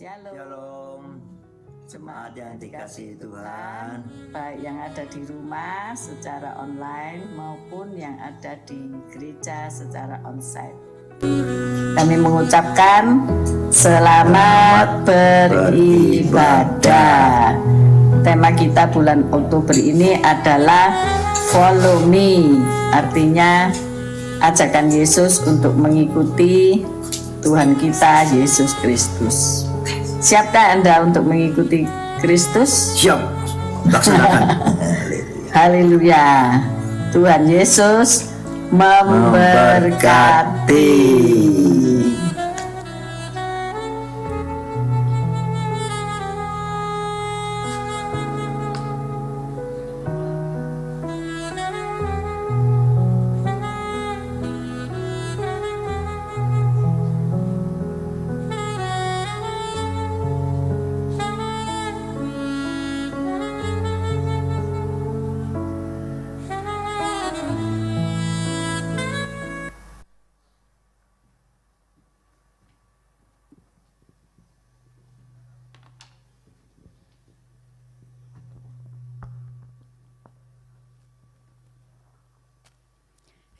Shalom. Jemaat yang dikasihi Tuhan, baik yang ada di rumah secara online maupun yang ada di gereja secara onsite. Kami mengucapkan selamat beribadah. Tema kita bulan Oktober ini adalah Follow Me, artinya ajakan Yesus untuk mengikuti Tuhan kita Yesus Kristus. Siapkah Anda untuk mengikuti Kristus? siap, laksanakan. Haleluya. Tuhan Yesus memberkati.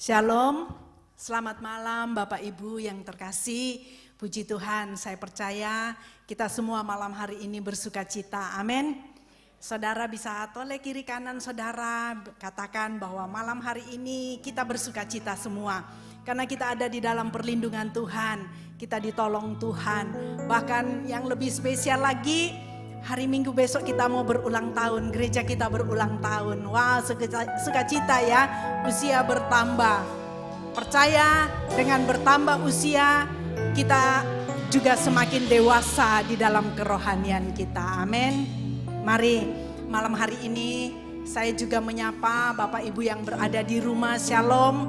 Shalom, selamat malam Bapak Ibu yang terkasih. Puji Tuhan, saya percaya kita semua malam hari ini bersuka cita, amin. Saudara bisa toleh kiri kanan saudara, katakan bahwa malam hari ini kita bersuka cita semua. Karena kita ada di dalam perlindungan Tuhan, kita ditolong Tuhan. Bahkan yang lebih spesial lagi, hari Minggu besok kita mau berulang tahun, gereja kita berulang tahun. Wah, sukacita ya, usia bertambah. Percaya dengan bertambah usia, kita juga semakin dewasa di dalam kerohanian kita. Amin. Mari malam hari ini saya juga menyapa Bapak Ibu yang berada di rumah. Shalom,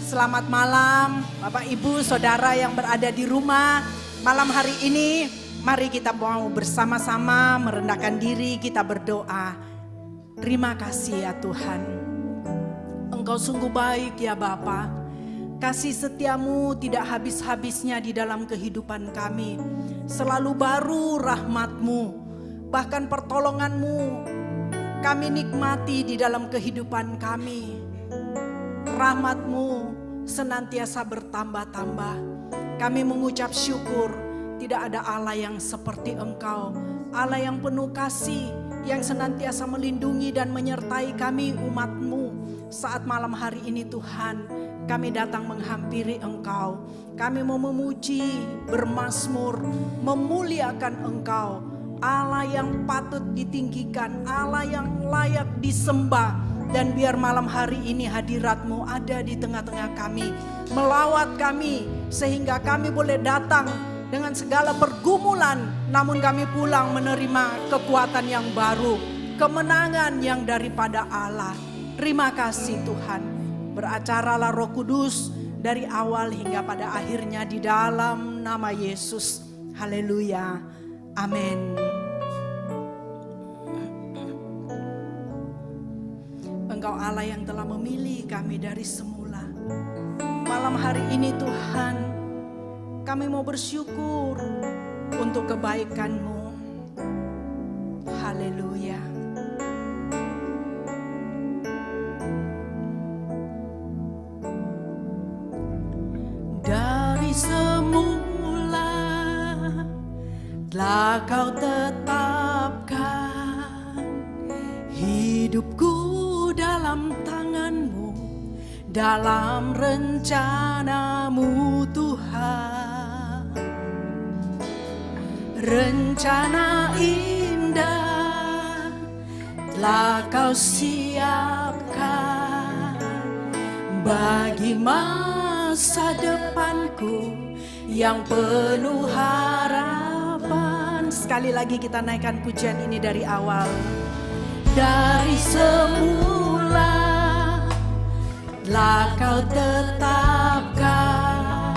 selamat malam Bapak Ibu, saudara yang berada di rumah. Malam hari ini mari kita mau bersama-sama merendahkan diri, kita berdoa. Terima kasih ya Tuhan. Engkau sungguh baik ya Bapa. Kasih setiamu tidak habis-habisnya di dalam kehidupan kami. Selalu baru rahmat-Mu, bahkan pertolongan-Mu kami nikmati di dalam kehidupan kami. Rahmat-Mu senantiasa bertambah-tambah. Kami mengucap syukur. Tidak ada Allah yang seperti Engkau, Allah yang penuh kasih, yang senantiasa melindungi dan menyertai kami umat-Mu. Saat malam hari ini Tuhan, kami datang menghampiri Engkau. Kami mau memuji, bermazmur, memuliakan Engkau. Allah yang patut ditinggikan, Allah yang layak disembah. Dan biar malam hari ini hadirat-Mu ada di tengah-tengah kami, melawat kami, sehingga kami boleh datang dengan segala pergumulan, namun kami pulang menerima kekuatan yang baru, kemenangan yang daripada Allah. Terima kasih Tuhan. Beracaralah Roh Kudus dari awal hingga pada akhirnya di dalam nama Yesus. Haleluya. Amin. Engkau Allah yang telah memilih kami dari semula. Malam hari ini Tuhan, kami mau bersyukur untuk kebaikan-Mu. Haleluya. Dari semula telah Kau tetapkan hidupku dalam tangan-Mu, dalam rencana-Mu Tuhan. Rencana indah telah Kau siapkan bagi masa depanku yang penuh harapan. Sekali lagi kita naikkan pujian ini dari awal. Dari semula telah Kau tetapkan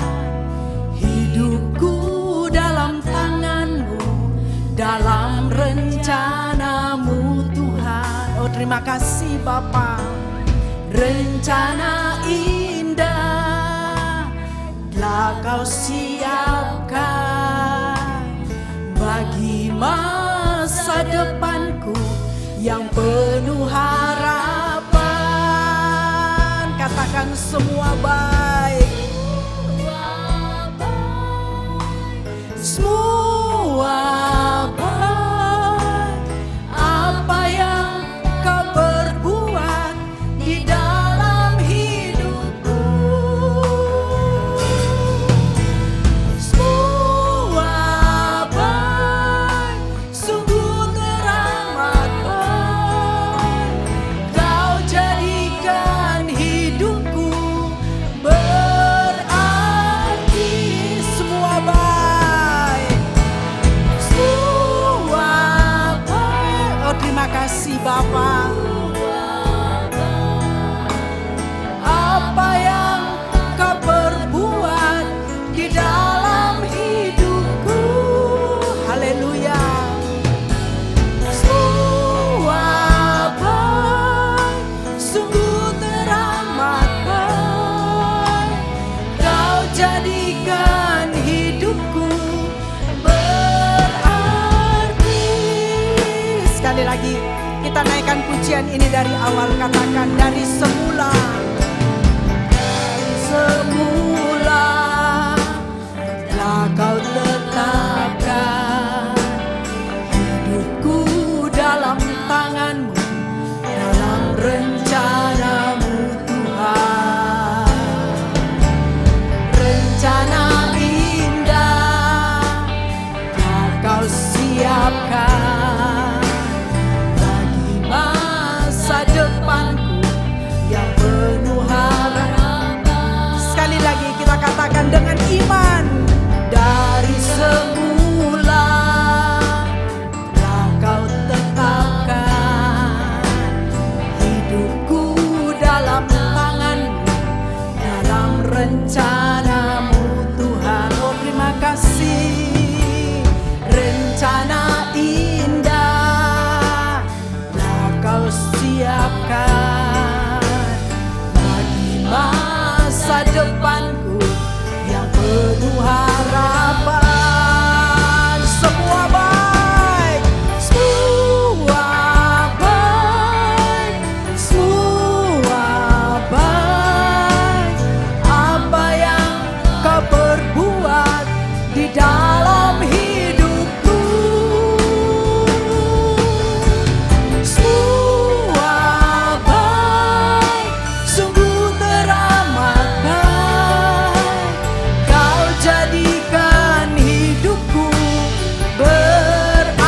hidupku dalam tangan-Mu, dalam rencana-Mu Tuhan. Oh terima kasih Bapa. Rencana indah telah Kau siapkan bagi hidupku yang penuh harapan. Katakan semua baik, semua baik. Apa yang kau perbuat di dalam hidupku, semua baik, sungguh teramat baik. Kau jadikan hidupku berarti. Semua baik, semua baik. Oh, terima kasih Bapa. Apa yang kau perbuat di dalam hidupku, haleluya. Semua baik, sungguh teramat baik. Kau jadikan hidupku berarti. Sekali lagi kita naikkan pujian ini dari awal. Katakan dari semula. Semula telah kau tetapkan hidupku dalam tanganmu, dalam rencanamu Tuhan. Rencana indah telah kau siapkan bagi masa depanku yang penuh harapan. Sekali lagi kita katakan dengan iman. Dari semula telah kau tetapkan hidupku dalam tanganmu, dalam rencanamu Tuhan. Oh, terima kasih. Rencana indah telah kau siapkan bagi masa depanku yang penuh harapan. Semua baik, semua baik, semua baik. Apa yang kau perbuat di dalam hidupku, semua baik, sungguh teramat baik. Kau jadikan hidupku berarti.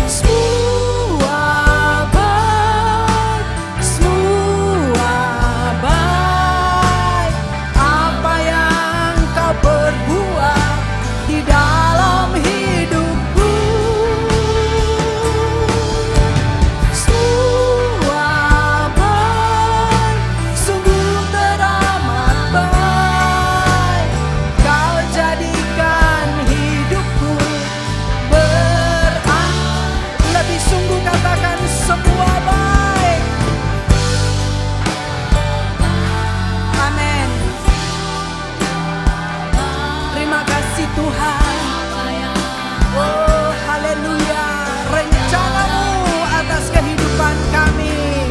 Semua baik, semua baik. Apa yang kau perbuat di dalam hidupku, semua baik, sungguh teramat baik. Kau jadikan hidupku berarti. Lebih sungguh katakan semua baik. Amin. Terima kasih Tuhan. Oh, haleluya. Rencanamu atas kehidupan kami.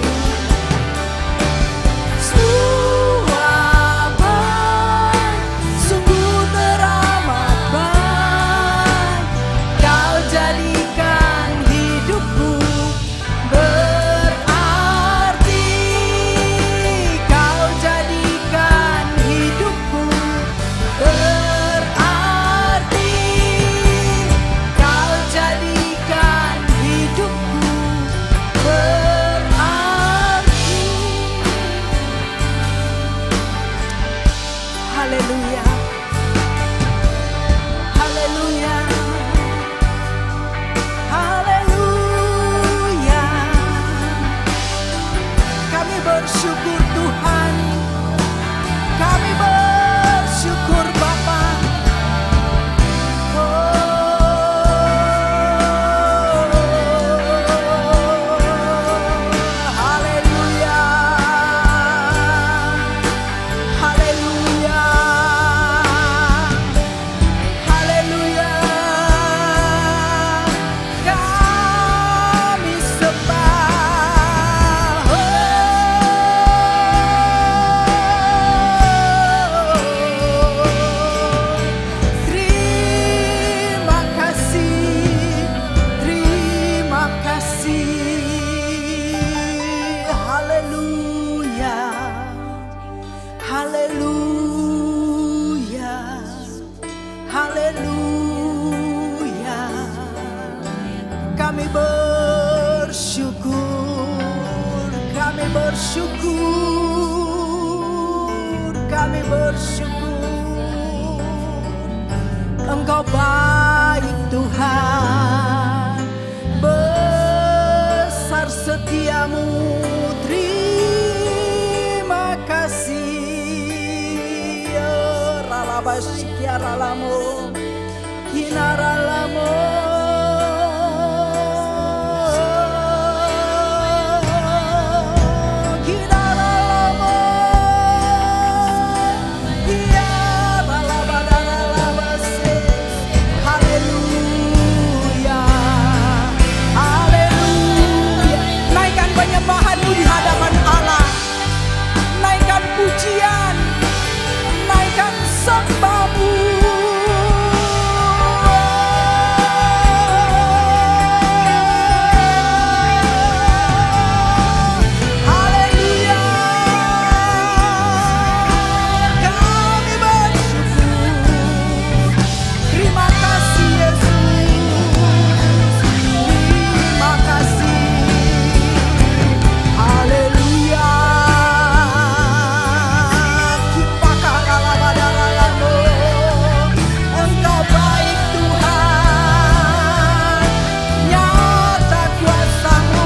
Semua baik, sungguh teramat baik. Kau jadikan hidupku berarti. Kau jadikan hidupku berarti. Kau jadikan hidupku berarti. Haleluya. Haleluya. Haleluya. Kami bersyukur Tuhan. Kami bersyukur Bapa. Haleluya. Haleluya. Haleluya. Haleluya, haleluya. Kami bersyukur, kami bersyukur, kami bersyukur. Engkau baik Tuhan, besar setiamu, terima kasih. Ralabashikiaralamo, hinaralamo. Di hadapan Allah, naikkan pujian, naikkan sembahmu. Haleluya, kami bersyukur. Terima kasih Yesus, terima kasih. Haleluya, kipakaralabadalamo. Engkau baik Tuhan, nyata kuasa-Mu,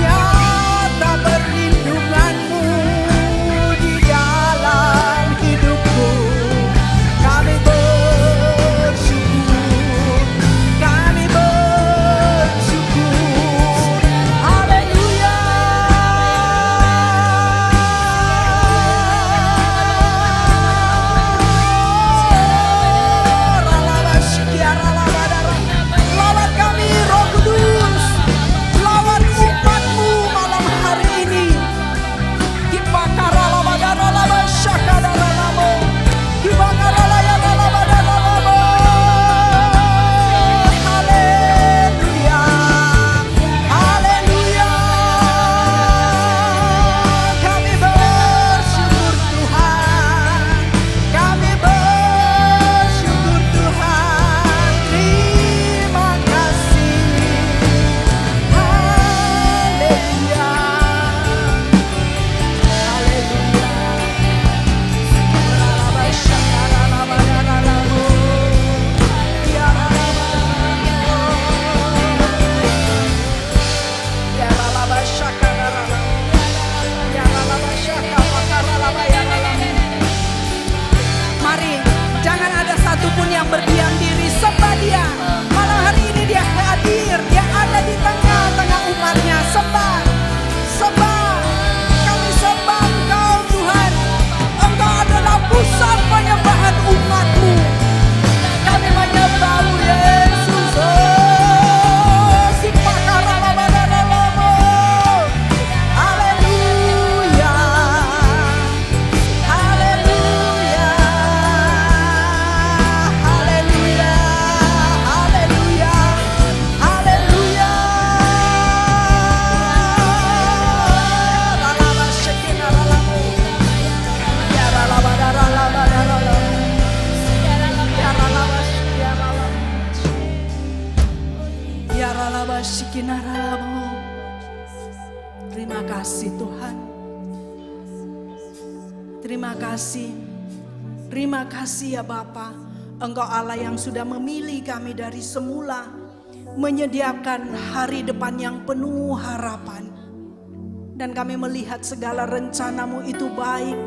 nyata perlindungan-Mu di dalam hidupku. Kami bersyukur, kami bersyukur. Haleluya. Lawat kami Roh Kudus, lawat umat-Mu malam hari ini. Kipakaralabadalabashakadaralamo, kipakaralayanalabadalamo. Haleluya, haleluya. Kami bersyukur Tuhan, kami bersyukur Tuhan. Terima kasih. Haleluya, haleluya. Ralabashakaralabadalamo, mari, jangan ada satupun yang berdiam diri, sembah Dia. Malam hari ini Dia hadir, Dia ada di tengah-tengah umatnya. Sembah, sembah, kami sembah Engkau Tuhan. Engkau adalah pusat penyembahan umat-Mu. Kami menyembah-Mu Yesus. Oh, sipakaralabadalamo. Haleluya, haleluya, haleluya, haleluya, haleluya. Ralabashikinaralamo, yaralabadalabadalamo, yaralabashikinaralamo. Terima kasih Tuhan. Terima kasih. Terima kasih ya Bapa. Engkau Allah yang sudah memilih kami dari semula, menyediakan hari depan yang penuh harapan. Dan kami melihat segala rencana-Mu itu baik.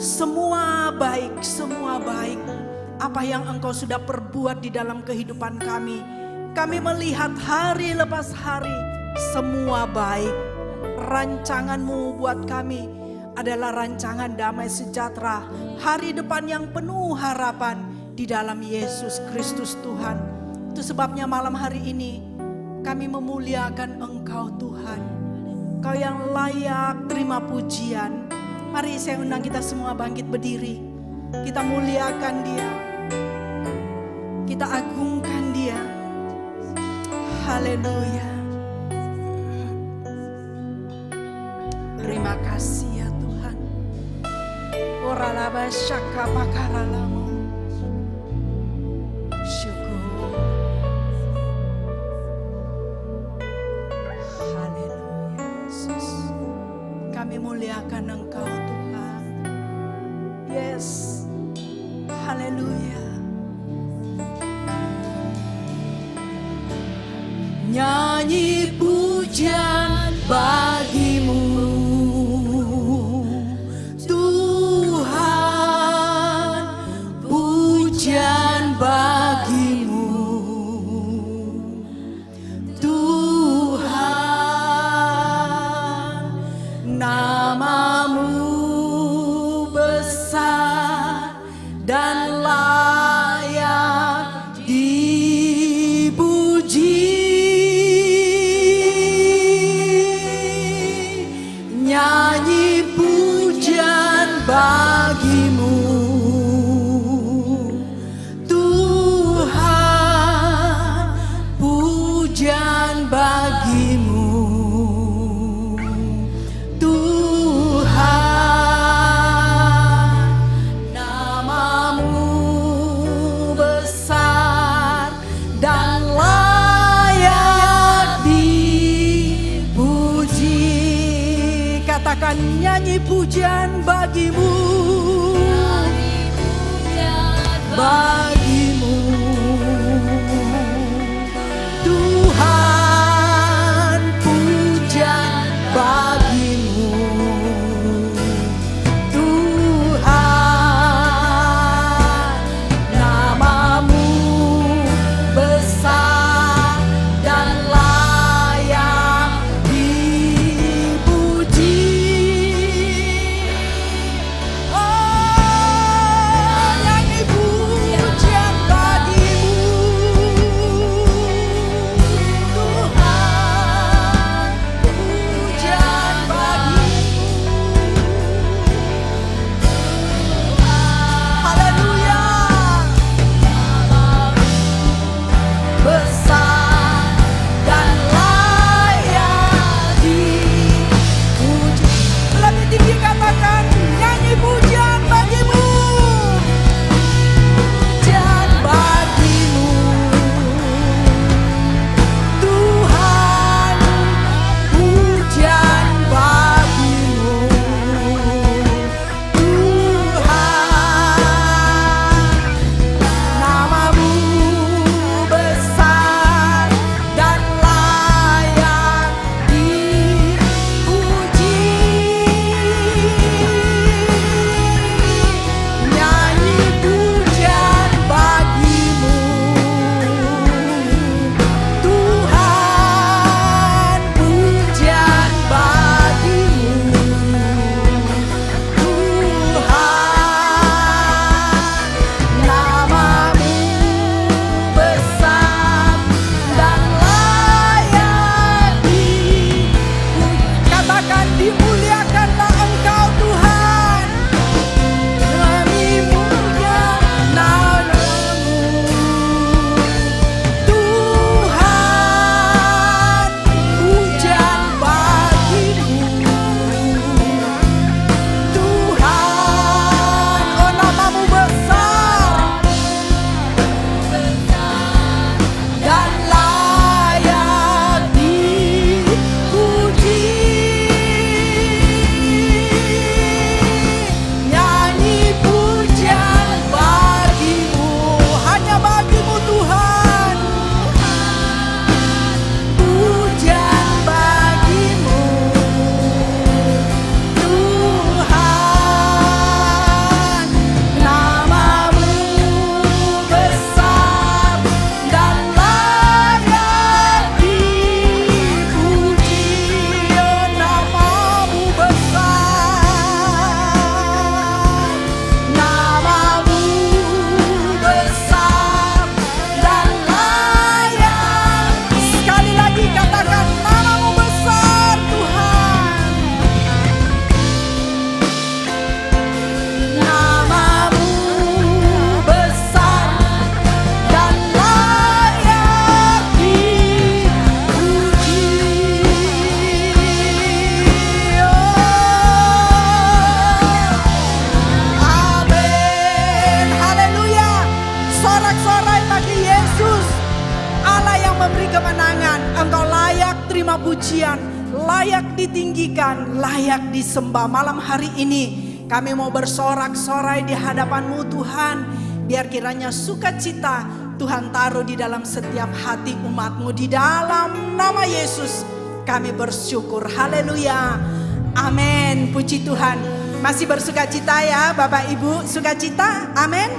Semua baik, semua baik. Apa yang Engkau sudah perbuat di dalam kehidupan kami. Kami melihat hari lepas hari, semua baik. Rancangan-Mu buat kami adalah rancangan damai sejahtera, hari depan yang penuh harapan di dalam Yesus Kristus Tuhan. Itu sebabnya malam hari ini kami memuliakan Engkau Tuhan. Engkau yang layak terima pujian. Mari saya undang kita semua bangkit berdiri. Kita muliakan Dia, kita agungkan Dia. Haleluya. Terima kasih ya Tuhan. Koralaba shaka pakaralamu. Syukur. Haleluya Yesus. Kami muliakan Engkau Tuhan. Yes. Haleluya. Nyanyi pujian bagimu Tuhan, pujian bagimu Tuhan, namamu besar dan layak dipuji. Nyanyi pujian bagimu Tuhan, pujian bagimu Tuhan, namamu besar dan layak dipuji. Katakan nyanyi pujian bagimu, bagimu Tuhan, pujian bagimu Tuhan, namamu besar dan layak dipuji. Oh, nyanyi pujian menerima pujian, layak ditinggikan, layak disembah. Malam hari ini kami mau bersorak-sorai di hadapan-Mu Tuhan. Biar kiranya sukacita Tuhan taruh di dalam setiap hati umat-Mu. Di dalam nama Yesus kami bersyukur. Haleluya. Amin. Puji Tuhan. Masih bersukacita ya Bapak Ibu. Sukacita. Amin.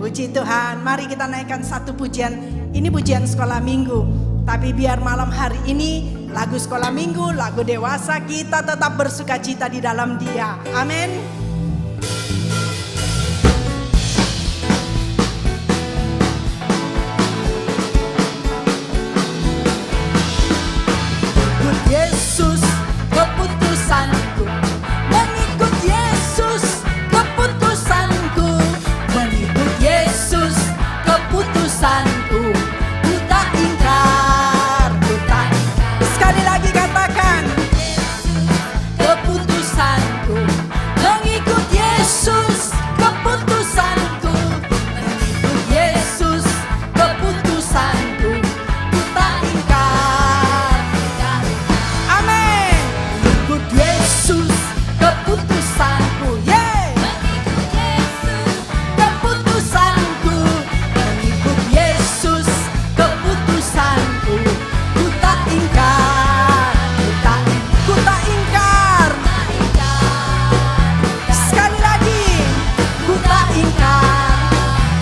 Puji Tuhan. Mari kita naikkan satu pujian. Ini pujian sekolah minggu. Tapi biar malam hari ini lagu sekolah minggu, lagu dewasa, kita tetap bersukacita di dalam Dia. Amin. Yesus keputusanku, mengikut Yesus keputusanku, mengikut Yesus keputusanku, ku tak ingkar, ku tak ingkar. Sekali lagi katakan, keputusanku, mengikut Yesus keputusanku, mengikut Yesus keputusanku, ku tak ingkar. Yesus keputusanku, mengikut Yesus keputusanku, mengikut Yesus keputusanku, ku tak ingkar, ku tak ingkar. Sekali lagi, ku tak ingkar,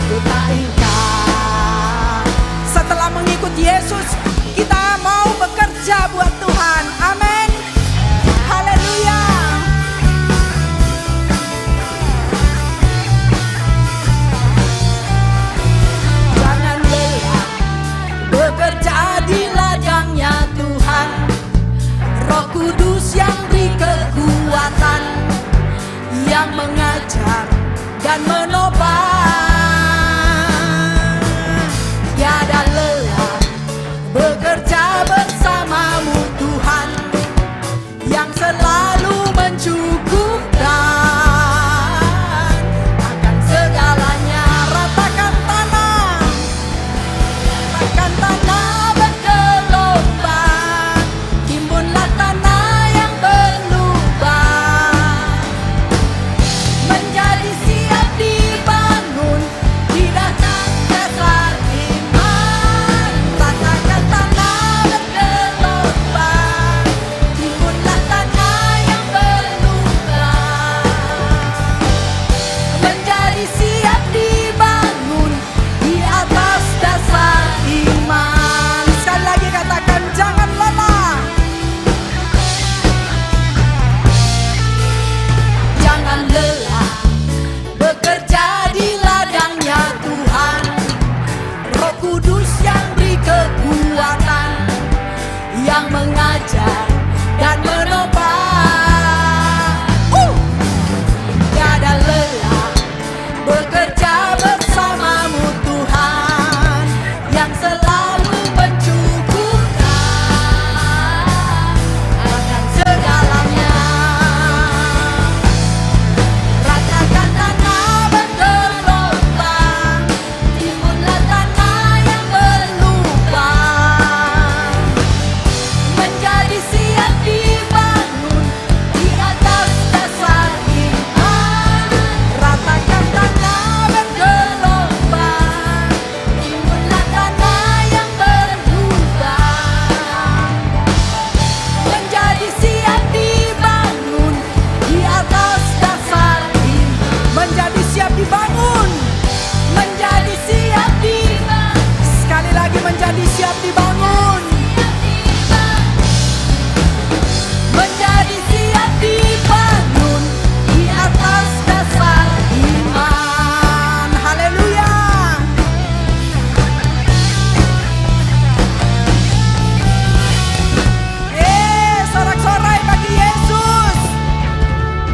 ku tak ingkar. setelah mengikut Yesus, kita mau bekerja buat Tuhan. Amin. Haleluya. Jangan lelah bekerja di ladangnya Tuhan. Roh Kudus yang beri kekuatan, yang mengajar dan menopang. Tiada lelah bekerja bersamamu Tuhan, yang selalu mencukupkan akan segalanya. Ratakan tanah bergelombang, timbunlah tanah yang berlubang, menjadi siap dibangun di atas dasar iman. Ratakan tanah bergelombang, timbunlah tanah yang berlubang, menjadi siap dibangun di atas dasar iman. Sekali lagi katakan, jangan lelah. Jangan lelah bekerja di ladangnya Tuhan. Roh Kudus yang beri kekuatan, yang mengajar dan menopang. Tiada lelah bekerja bersamamu Tuhan, yang selalu mencukupkan akan segalanya. Ratakan tanah bergelombang, timbunlah tanah yang berlubang, menjadi siap dibangun di atas dasar iman. Ratakan tanah bergelombang, timbunlah tanah yang berlubang, menjadi siap dibangun di atas dasar iman. Menjadi siap dibangun. Menjadi siap dibangun. Sekali lagi, menjadi siap dibangun. Menjadi siap dibangun di atas dasar iman. Haleluya. Sorak-sorai bagi Yesus.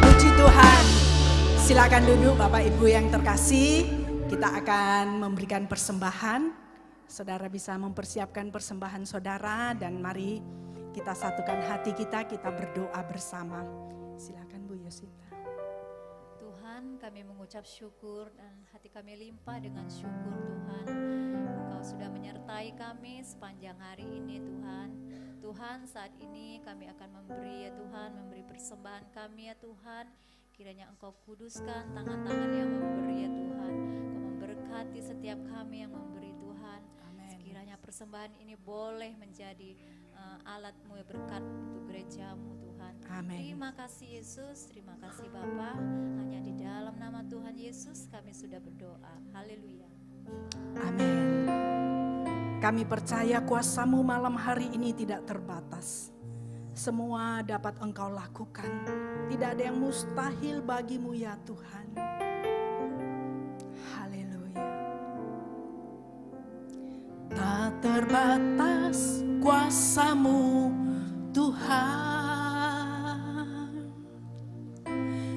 Puji Tuhan. Silakan duduk Bapak Ibu yang terkasih. Kita akan memberikan persembahan. Saudara bisa mempersiapkan persembahan saudara, dan mari kita satukan hati kita berdoa bersama. Silakan Bu Yosita. Tuhan, kami mengucap syukur dan hati kami limpah dengan syukur Tuhan. Engkau sudah menyertai kami sepanjang hari ini Tuhan. Tuhan, saat ini kami akan memberi ya Tuhan, memberi persembahan kami ya Tuhan. Kiranya Engkau kuduskan tangan-tangan yang memberi ya Tuhan. Engkau memberkati setiap kami yang memberi Tuhan. Sekiranya persembahan ini boleh menjadi alat-Mu ya, berkat untuk gereja-Mu Tuhan. Amin. Terima kasih Yesus, terima kasih Bapa. Hanya di dalam nama Tuhan Yesus kami sudah berdoa. Haleluya. Amin. Kami percaya kuasa-Mu malam hari ini tidak terbatas. Semua dapat Engkau lakukan. Tidak ada yang mustahil bagi-Mu ya Tuhan. Haleluya. Tak terbatas kuasa-Mu Tuhan.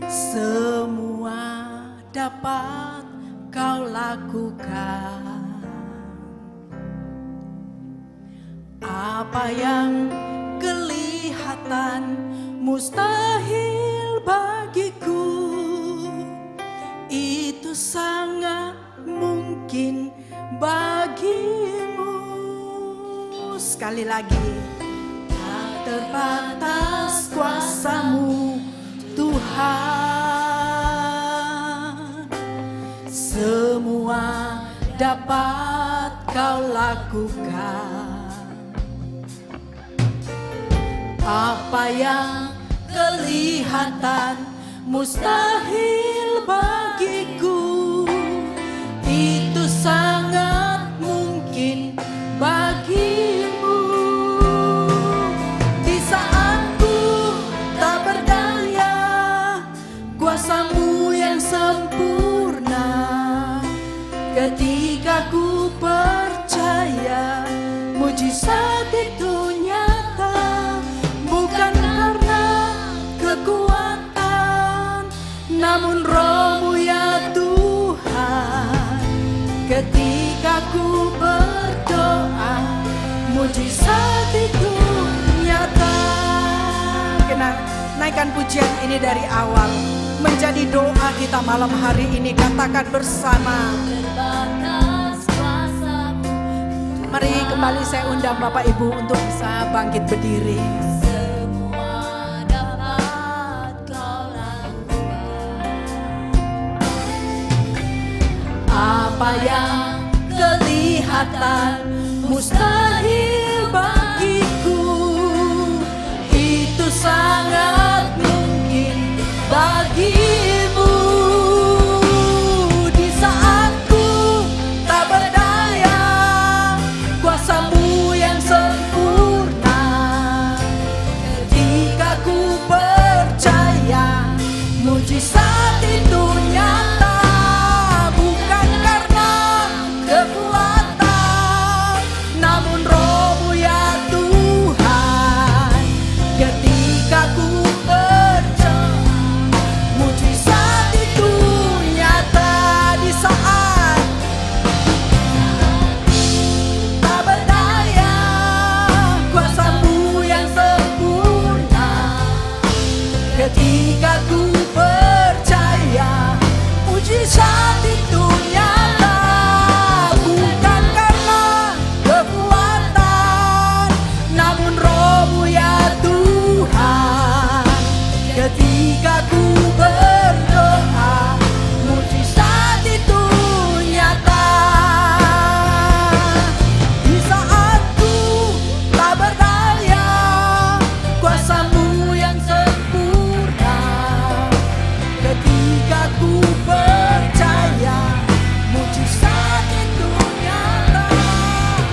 Semua dapat Kau lakukan. Apa yang kelihatan mustahil bagiku, itu sangat mungkin bagimu. Sekali lagi, tak terbatas kuasa-Mu Tuhan. Semua dapat Kau lakukan. Apa yang kelihatan mustahil bagiku, itu sangat mungkin bagimu. Di saat ku tak berdaya, kuasa-Mu yang sempurna. Ketika ku percaya, mujizat itu nyata. Bukan karena kekuatan, namun Roh-Mu ya Tuhan. Ketika ku berdoa, mujizat itu nyata. Naikkan pujian ini dari awal menjadi doa kita malam hari ini. Katakan bersama. Mari kembali saya undang Bapak Ibu untuk bisa bangkit berdiri. Semua dapat Kau lakukan. Apa yang kelihatan mustahil bagiku, itu sangat mungkin bagimu. Di saat ku tak berdaya, kuasa-Mu yang sempurna. Ketika ku percaya, mujizat itu nyata. Bukan karena kekuatan, namun Roh-Mu ya Tuhan. Ketika ku percaya, mujizat itu nyata. Di saat tak berdaya, kuasa-Mu yang sempurna. Ketika ku percaya, mujizat itu nyata. Bukan karena kekuatan, namun Roh-Mu ya Tuhan. Ketika ku berdoa, mujizat itu nyata. Di saat ku tak berdaya, kuasa-Mu yang sempurna. Ketika ku percaya, mujizat itu nyata.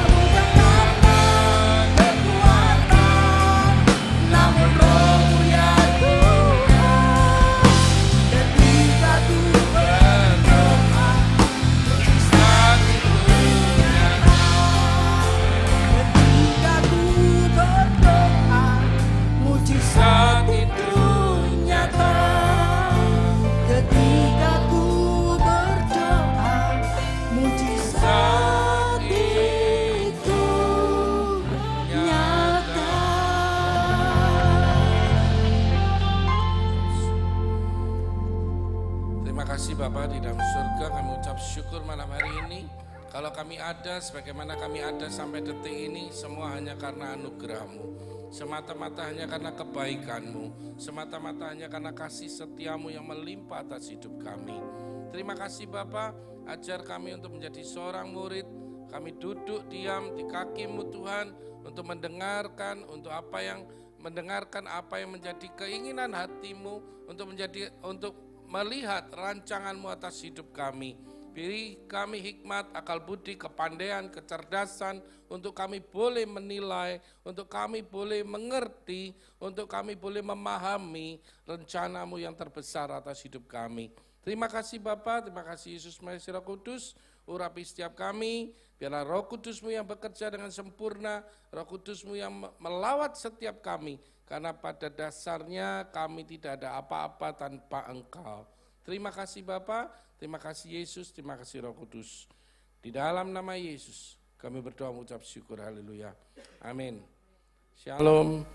Bukan karena kekuatan, namun Roh-Mu ya Tuhan. Ketika ku berdoa, mujizat itu nyata. Ketika ku berdoa, mujizat itu nyata. Ketika ku berdoa, mujizat itu nyata. Terima kasih Bapak di dalam surga, kami ucap syukur malam hari ini. Kalau kami ada, sebagaimana kami ada sampai detik ini, semua hanya karena anugerah-Mu. Semata-mata hanya karena kebaikan-Mu. Semata-mata hanya karena kasih setiamu yang melimpah atas hidup kami. Terima kasih Bapa, ajar kami untuk menjadi seorang murid. Kami duduk diam di kaki-Mu Tuhan, untuk mendengarkan, untuk mendengarkan apa yang menjadi keinginan hati-Mu, untuk melihat rancangan-Mu atas hidup kami. Beri kami hikmat, akal budi, kepandaian, kecerdasan, untuk kami boleh menilai, untuk kami boleh mengerti, untuk kami boleh memahami rencana-Mu yang terbesar atas hidup kami. Terima kasih Bapa, terima kasih Yesus Maha Roh Kudus, urapi setiap kami, biarlah Roh Kudus-Mu yang bekerja dengan sempurna, Roh Kudus-Mu yang melawat setiap kami, karena pada dasarnya kami tidak ada apa-apa tanpa Engkau. Terima kasih Bapa, terima kasih Yesus, terima kasih Roh Kudus. Di dalam nama Yesus kami berdoa mengucap syukur, haleluya. Amin. Shalom.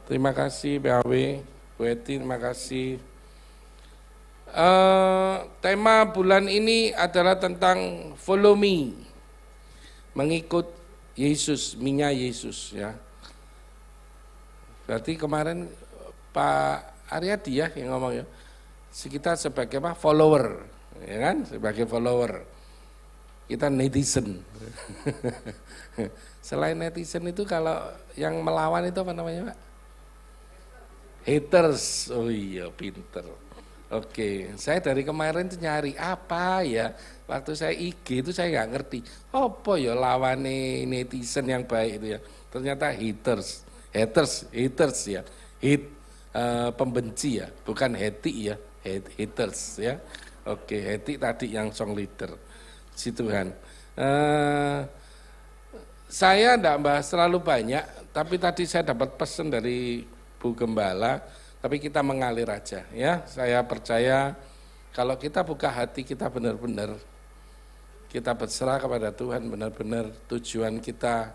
Terima kasih PAW, Bu Eti, terima kasih. Tema bulan ini adalah tentang follow me, mengikut Yesus, minyak Yesus ya. Berarti kemarin Pak Aryadi ya yang ngomong ya, kita sebagai apa? Follower, ya kan? Sebagai follower, kita netizen. Selain netizen itu kalau yang melawan itu apa namanya Pak? Haters. Oh iya, pinter. Oke, saya dari kemarin tuh nyari apa ya, waktu saya IG itu saya nggak ngerti, apa ya lawane netizen yang baik itu ya, ternyata haters ya, pembenci ya, bukan hati ya, haters ya. Oke, hati tadi yang song leader, si Tuhan. Saya enggak bahas terlalu banyak, tapi tadi saya dapat pesan dari Bu Gembala. Tapi kita mengalir aja ya. Saya percaya kalau kita buka hati kita benar-benar, kita berserah kepada Tuhan, benar-benar tujuan kita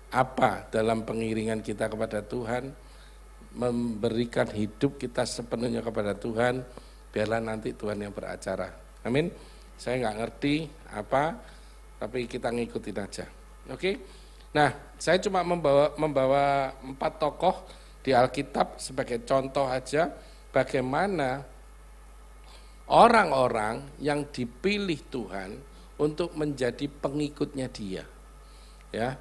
apa dalam pengiringan kita kepada Tuhan, memberikan hidup kita sepenuhnya kepada Tuhan, biarlah nanti Tuhan yang beracara. Amin. Saya nggak ngerti apa, tapi kita ngikutin aja. Oke. Nah, saya cuma membawa 4 tokoh di Alkitab sebagai contoh aja bagaimana orang-orang yang dipilih Tuhan untuk menjadi pengikutnya Dia. Ya.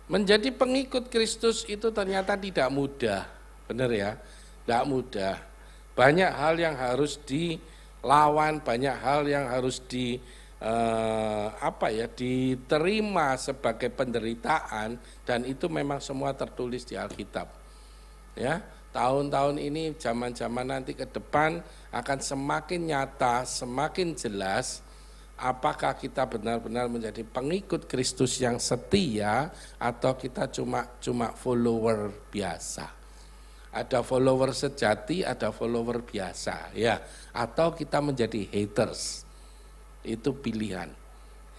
Menjadi pengikut Kristus itu ternyata tidak mudah. Benar ya? Tidak mudah. Banyak hal yang harus dilawan, banyak hal yang harus diterima sebagai penderitaan, dan itu memang semua tertulis di Alkitab. Ya, tahun-tahun ini, zaman-zaman nanti ke depan akan semakin nyata, semakin jelas apakah kita benar-benar menjadi pengikut Kristus yang setia atau kita cuma follower biasa. Ada follower sejati, ada follower biasa, ya. Atau kita menjadi haters. Itu pilihan.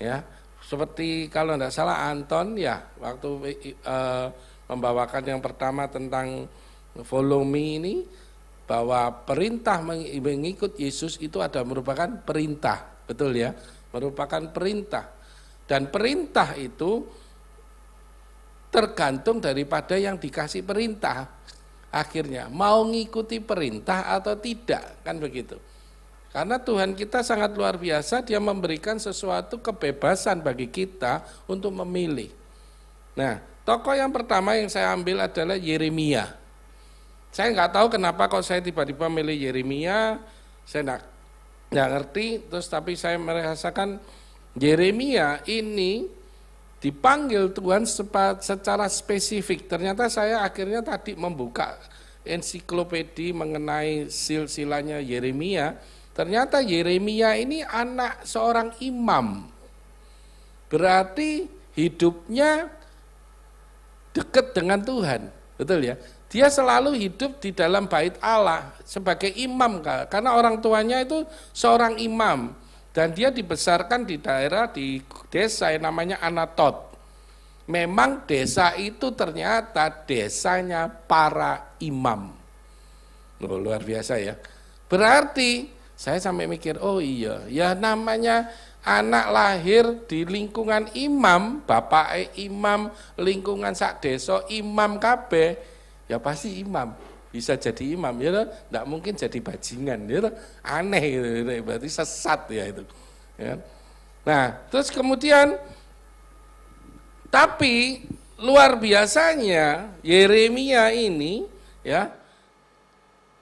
Ya. Seperti kalau tidak salah Anton ya waktu membawakan yang pertama tentang follow me ini, bahwa perintah mengikut Yesus itu ada merupakan perintah, betul ya, merupakan perintah, dan perintah itu tergantung daripada yang dikasih perintah, akhirnya mau ngikuti perintah atau tidak, kan begitu. Karena Tuhan kita sangat luar biasa, Dia memberikan sesuatu kebebasan bagi kita untuk memilih. Nah, tokoh yang pertama yang saya ambil adalah Yeremia. Saya nggak tahu kenapa kok saya tiba-tiba milih Yeremia, saya nggak ngerti. Terus tapi saya merasakan Yeremia ini dipanggil Tuhan secara spesifik. Ternyata saya akhirnya tadi membuka ensiklopedia mengenai silsilahnya Yeremia. Ternyata Yeremia ini anak seorang imam. Berarti hidupnya dekat dengan Tuhan, betul ya? Dia selalu hidup di dalam bait Allah sebagai imam, karena orang tuanya itu seorang imam, dan dia dibesarkan di daerah, di desa yang namanya Anatot. Memang desa itu ternyata desanya para imam. Loh, luar biasa ya. Berarti saya sampai mikir, oh iya, ya namanya anak lahir di lingkungan imam, bapak imam, lingkungan sak desa imam kabeh, ya pasti imam. Bisa jadi imam, ya enggak mungkin jadi bajingan, ya aneh gitu, berarti sesat ya itu. Ya. Nah, terus kemudian tapi luar biasanya Yeremia ini ya,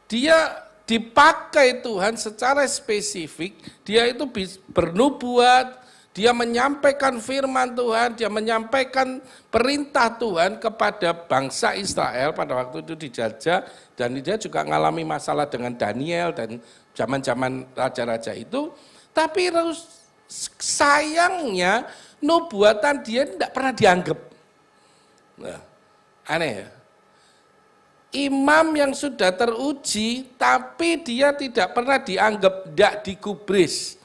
dia dipakai Tuhan secara spesifik, dia itu bernubuat, dia menyampaikan firman Tuhan, dia menyampaikan perintah Tuhan kepada bangsa Israel pada waktu itu dijajah, dan dia juga mengalami masalah dengan Daniel dan zaman-zaman raja-raja itu. Tapi sayangnya nubuatan dia tidak pernah dianggap. Nah, aneh ya. Imam yang sudah teruji, tapi dia tidak pernah dianggap, tidak digubris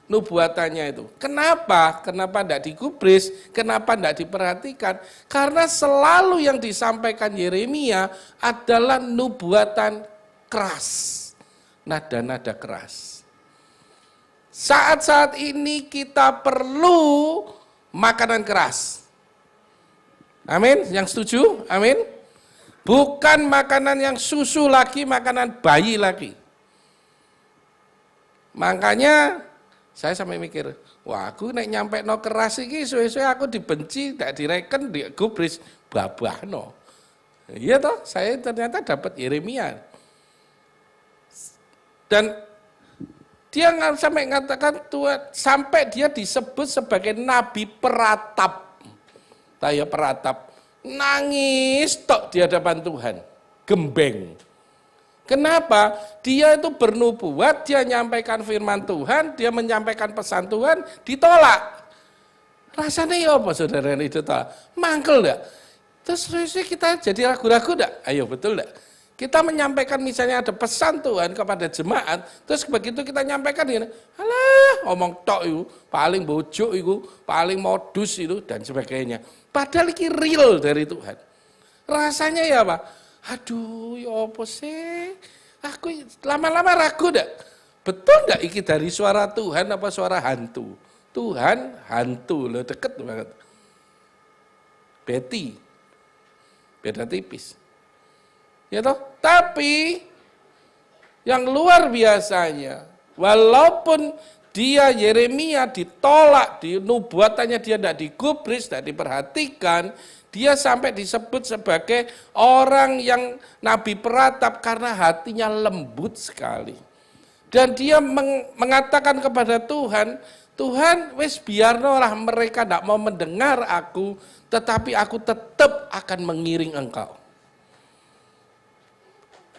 nubuatannya itu. Kenapa? Kenapa tidak digubris? Kenapa tidak diperhatikan? Karena selalu yang disampaikan Yeremia adalah nubuatan keras, nada-nada keras. Saat-saat ini kita perlu makanan keras. Amin? Yang setuju? Amin? Bukan makanan yang susu lagi, makanan bayi lagi. Makanya saya sampai mikir, wah aku nek nyampe no keras iki, suwe-suwe aku dibenci, tak direken, digubris, babah no. Iya toh, saya ternyata dapat Yeremia. Dan dia sampai mengatakan Tuhan, sampai dia disebut sebagai nabi peratap. Saya peratap. Nangis tok di hadapan Tuhan, gembeng. Kenapa? Dia itu bernubuat, dia menyampaikan firman Tuhan, dia menyampaikan pesan Tuhan, ditolak. Rasanya ya apa saudara itu tolak? Mangkel enggak? Terus kita jadi ragu-ragu enggak? Ayo betul enggak? Kita menyampaikan misalnya ada pesan Tuhan kepada jemaat, terus begitu kita nyampaikan ini, alah omong tok itu, paling bojo itu, paling modus itu, dan sebagainya. Padahal ini real dari Tuhan. Rasanya ya apa? Aduh, ya apa sih? Aku lama-lama ragu enggak? Betul enggak iki dari suara Tuhan apa suara hantu? Tuhan, hantu, lo deket banget. Betty, beda tipis. Ya toh? Tapi yang luar biasanya, walaupun dia Yeremia ditolak, di nubuatannya dia tidak digubris, tidak diperhatikan, dia sampai disebut sebagai orang yang nabi peratap karena hatinya lembut sekali. Dan dia mengatakan kepada Tuhan, Tuhan wis biarno lah mereka tidak mau mendengar aku, tetapi aku tetap akan mengiring engkau.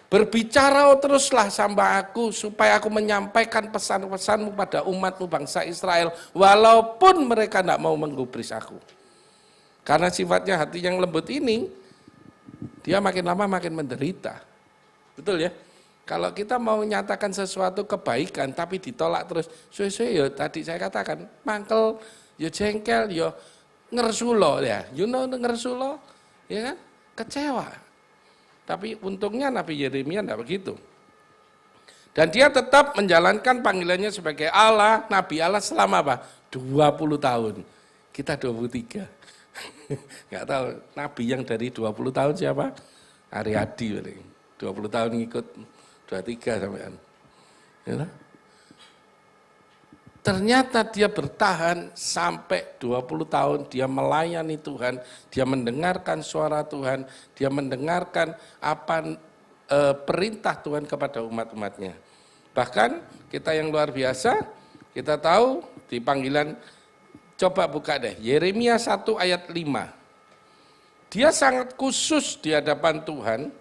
Berbicara teruslah sama aku supaya aku menyampaikan pesan-pesanmu pada umatmu bangsa Israel walaupun mereka tidak mau menggubris aku. Karena sifatnya hati yang lembut ini, dia makin lama makin menderita. Betul ya? Kalau kita mau menyatakan sesuatu kebaikan tapi ditolak terus, suwe-suwe ya tadi saya katakan, mangkel, ya jengkel, ya ngersulo ya. You know ngersulo? Ya kan? Kecewa. Tapi untungnya Nabi Yeremia tidak begitu. Dan dia tetap menjalankan panggilannya sebagai Allah, Nabi Allah selama apa? 20 tahun. Kita 23. Enggak tahu, Nabi yang dari 20 tahun siapa? Aryadi. 20 tahun ngikut 23 sampean. Ya. Ternyata dia bertahan sampai 20 tahun, dia melayani Tuhan, dia mendengarkan suara Tuhan, dia mendengarkan apa perintah Tuhan kepada umat-umatnya. Bahkan kita yang luar biasa, kita tahu di panggilan, coba buka deh, Yeremia 1 ayat 5. Dia sangat khusus di hadapan Tuhan.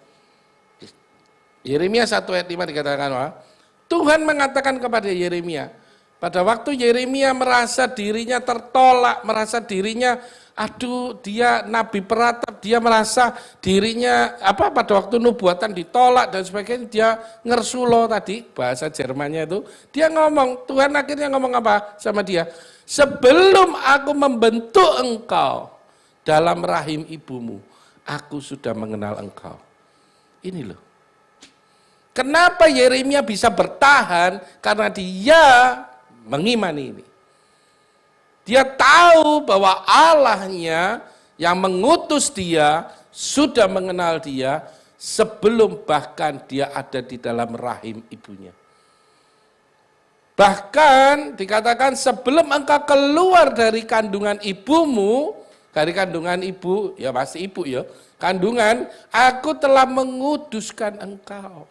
Yeremia 1 ayat 5 dikatakan, Tuhan mengatakan kepada Yeremia, pada waktu Yeremia merasa dirinya tertolak, merasa dirinya, aduh dia nabi peratap, dia merasa dirinya, pada waktu nubuatan ditolak dan sebagainya, dia ngersulo tadi, bahasa Jermannya itu, dia ngomong, Tuhan akhirnya ngomong apa sama dia? Sebelum aku membentuk engkau dalam rahim ibumu, aku sudah mengenal engkau. Ini loh. Kenapa Yeremia bisa bertahan? Karena dia mengimani ini. Dia tahu bahwa Allahnya yang mengutus dia sudah mengenal dia sebelum bahkan dia ada di dalam rahim ibunya. Bahkan dikatakan sebelum engkau keluar dari kandungan ibumu, dari kandungan ibu, ya pasti ibu ya, kandungan, aku telah menguduskan engkau.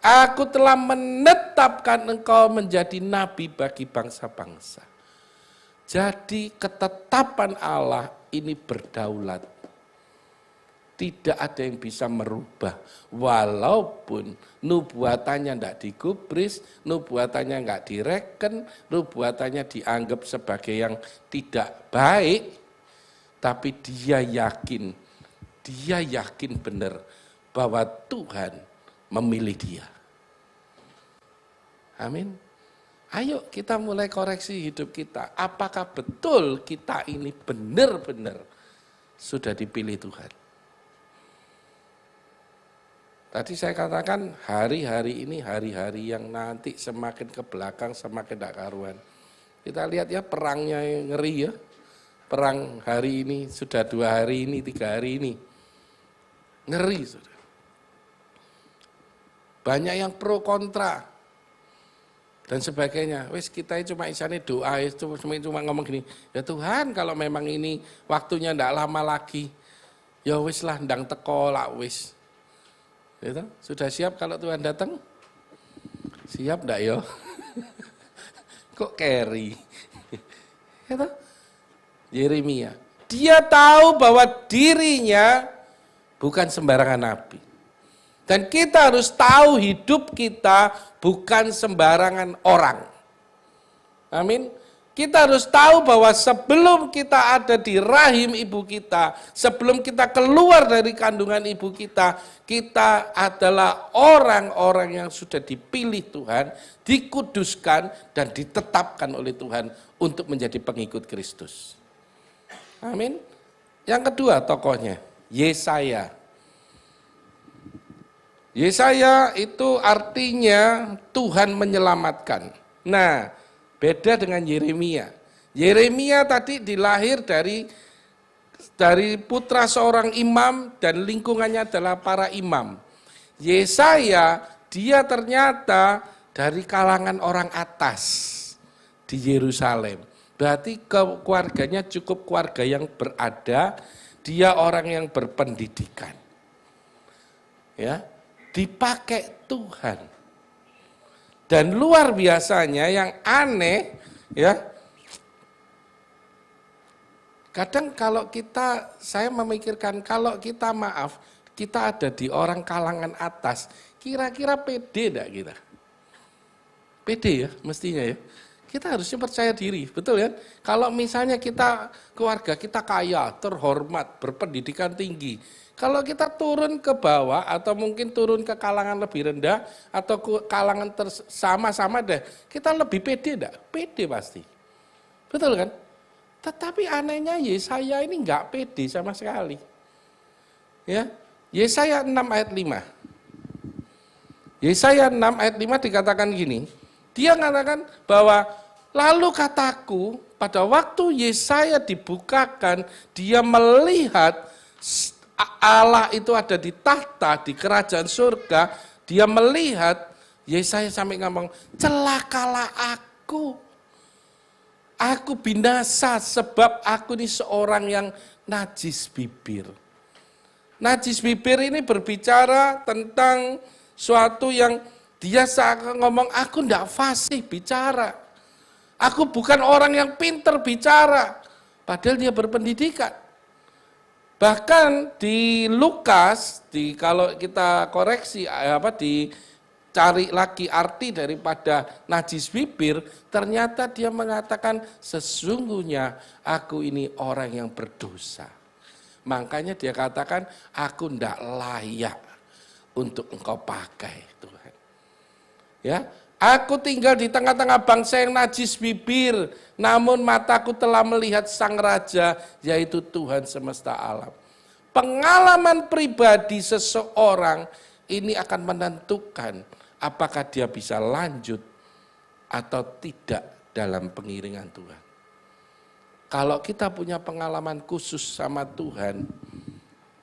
Aku telah menetapkan engkau menjadi nabi bagi bangsa-bangsa. Jadi ketetapan Allah ini berdaulat. Tidak ada yang bisa merubah. Walaupun nubuatannya tidak digubris, nubuatannya enggak direken, nubuatannya dianggap sebagai yang tidak baik, tapi dia yakin benar bahwa Tuhan memilih dia. Amin. Ayo kita mulai koreksi hidup kita. Apakah betul kita ini benar-benar sudah dipilih Tuhan? Tadi saya katakan hari-hari ini hari-hari yang nanti semakin ke belakang semakin tidak karuan. Kita lihat ya perangnya yang ngeri ya. Perang hari ini sudah 2 hari ini, 3 hari ini. Ngeri sudah. Banyak yang pro kontra dan sebagainya. Wis kita cuma isane doa, cuma ngomong gini, ya Tuhan kalau memang ini waktunya ndak lama lagi, ya wis lah ndang teko lah wis. Gitu? Sudah siap kalau Tuhan datang? Siap ndak yo? Kok carry? Gitu? Yeremia, dia tahu bahwa dirinya bukan sembarangan nabi. Dan kita harus tahu hidup kita bukan sembarangan orang. Amin. Kita harus tahu bahwa sebelum kita ada di rahim ibu kita, sebelum kita keluar dari kandungan ibu kita, kita adalah orang-orang yang sudah dipilih Tuhan, dikuduskan dan ditetapkan oleh Tuhan untuk menjadi pengikut Kristus. Amin. Yang kedua tokohnya, Yesaya. Yesaya itu artinya Tuhan menyelamatkan. Nah, beda dengan Yeremia. Yeremia tadi dilahir dari putra seorang imam dan lingkungannya adalah para imam. Yesaya dia ternyata dari kalangan orang atas di Yerusalem. Berarti keluarganya cukup keluarga yang berada, dia orang yang berpendidikan. Ya. Dipakai Tuhan. Dan luar biasanya yang aneh ya. Kadang kalau saya memikirkan kalau kita maaf, kita ada di orang kalangan atas, kira-kira pede enggak kita? Pede ya mestinya ya. Kita harusnya percaya diri, betul ya? Kalau misalnya keluarga kita kaya, terhormat, berpendidikan tinggi, kalau kita turun ke bawah atau mungkin turun ke kalangan lebih rendah atau ke kalangan sama-sama deh, kita lebih pede enggak? Pede pasti. Betul kan? Tetapi anehnya Yesaya ini enggak pede sama sekali. Ya. Yesaya 6 ayat 5. Yesaya 6 ayat 5 dikatakan gini. Dia mengatakan bahwa lalu kataku pada waktu Yesaya dibukakan, dia melihat Allah itu ada di tahta, di kerajaan surga, dia melihat, Yesaya sampai ngomong, celakalah aku binasa sebab aku ini seorang yang najis bibir. Najis bibir ini berbicara tentang suatu yang dia seakan ngomong, aku tidak fasih bicara. Aku bukan orang yang pintar bicara. Padahal dia berpendidikan. Bahkan di Lukas, kalau kita koreksi, dicari lagi arti daripada najis bibir, ternyata dia mengatakan sesungguhnya aku ini orang yang berdosa. Makanya dia katakan aku tidak layak untuk engkau pakai Tuhan. Ya, aku tinggal di tengah-tengah bangsa yang najis bibir, namun mataku telah melihat sang raja, yaitu Tuhan semesta alam. Pengalaman pribadi seseorang ini akan menentukan apakah dia bisa lanjut atau tidak dalam pengiringan Tuhan. Kalau kita punya pengalaman khusus sama Tuhan,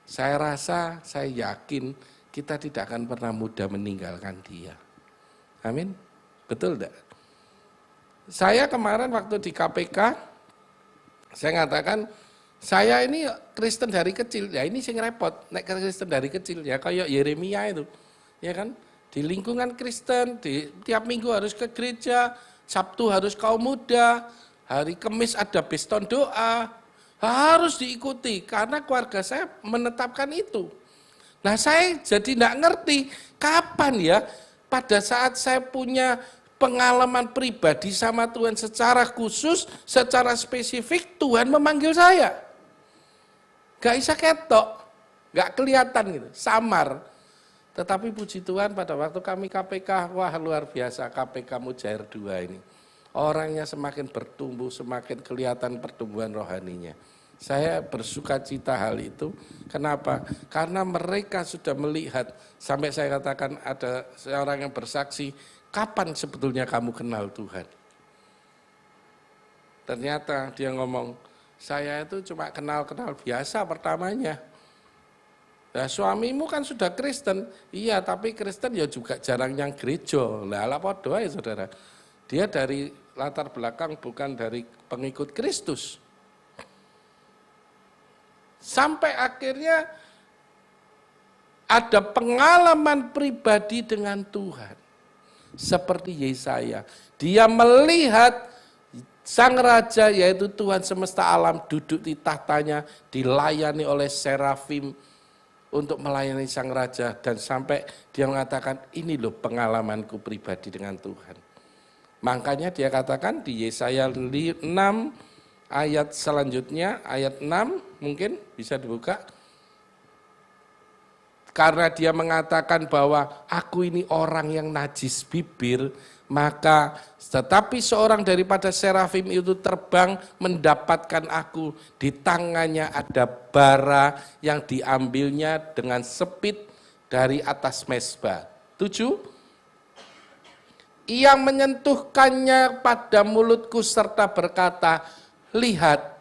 saya rasa, saya yakin kita tidak akan pernah mudah meninggalkan Dia. Amin. Betul enggak? Saya kemarin waktu di KPK, saya ngatakan, saya ini Kristen dari kecil. Ya ini sing repot, nek Kristen dari kecil ya kayak Yeremia itu. Ya kan? Di lingkungan Kristen, tiap minggu harus ke gereja, Sabtu harus kaum muda, hari Kamis ada beston doa, harus diikuti karena keluarga saya menetapkan itu. Nah saya jadi tidak ngerti kapan ya pada saat saya punya pengalaman pribadi sama Tuhan secara khusus, secara spesifik Tuhan memanggil saya. Gak bisa ketok, gak kelihatan gitu, samar. Tetapi puji Tuhan pada waktu kami KPK, wah luar biasa KPK Mujair 2 ini. Orangnya semakin bertumbuh, semakin kelihatan pertumbuhan rohaninya. Saya bersuka cita hal itu. Kenapa? Karena mereka sudah melihat, sampai saya katakan ada seorang yang bersaksi, kapan sebetulnya kamu kenal Tuhan? Ternyata dia ngomong, saya itu cuma kenal-kenal biasa pertamanya. Nah, suamimu kan sudah Kristen, iya tapi Kristen ya juga jarang yang gereja. Lah ala podo ya saudara. Dia dari latar belakang bukan dari pengikut Kristus. Sampai akhirnya ada pengalaman pribadi dengan Tuhan. Seperti Yesaya. Dia melihat sang raja yaitu Tuhan semesta alam duduk di tahtanya, dilayani oleh serafim untuk melayani sang raja, dan sampai dia mengatakan ini loh pengalamanku pribadi dengan Tuhan. Makanya dia katakan di Yesaya 6 ayat selanjutnya, ayat 6 mungkin bisa dibuka. Karena dia mengatakan bahwa aku ini orang yang najis bibir, maka tetapi seorang daripada serafim itu terbang mendapatkan aku, di tangannya ada bara yang diambilnya dengan sepit dari atas mezbah. 7. Ia menyentuhkannya pada mulutku serta berkata, lihat,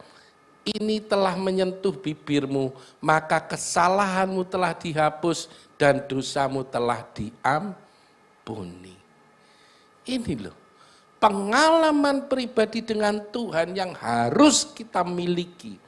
ini telah menyentuh bibirmu, maka kesalahanmu telah dihapus dan dosamu telah diampuni. Ini loh, pengalaman pribadi dengan Tuhan yang harus kita miliki.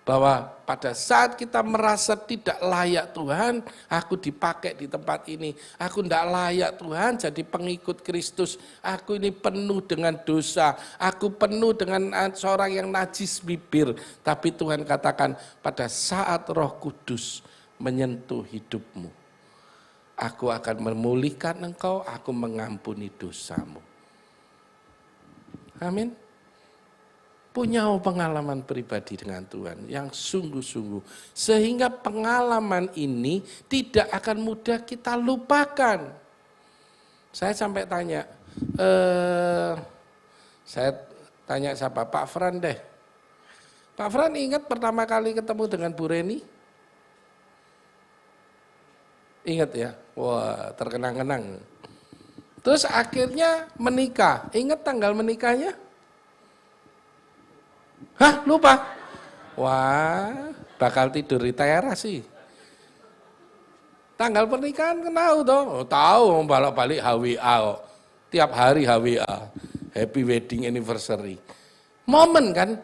Bahwa pada saat kita merasa tidak layak Tuhan, aku dipakai di tempat ini. Aku tidak layak Tuhan jadi pengikut Kristus. Aku ini penuh dengan dosa. Aku penuh dengan seorang yang najis bibir. Tapi Tuhan katakan pada saat Roh Kudus menyentuh hidupmu, aku akan memulihkan engkau, aku mengampuni dosamu. Amin. Punya pengalaman pribadi dengan Tuhan yang sungguh-sungguh. Sehingga pengalaman ini tidak akan mudah kita lupakan. Saya sampai tanya, saya tanya siapa? Pak Fran deh. Pak Fran ingat pertama kali ketemu dengan Bu Reni? Ingat ya? Wah, terkenang-kenang. Terus akhirnya menikah. Ingat tanggal menikahnya? Hah, lupa? Wah, bakal tidur di teras sih. Tanggal pernikahan kan tahu toh? Oh, tahu, balik-balik HWA kok. Tiap hari HWA. Happy wedding anniversary. Momen kan?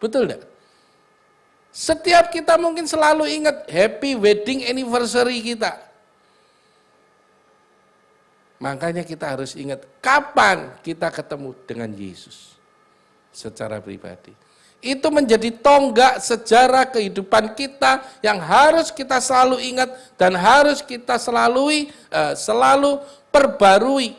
Betul enggak? Setiap kita mungkin selalu ingat happy wedding anniversary kita. Makanya kita harus ingat kapan kita ketemu dengan Yesus secara pribadi. Itu menjadi tonggak sejarah kehidupan kita yang harus kita selalu ingat dan harus kita selalu perbarui.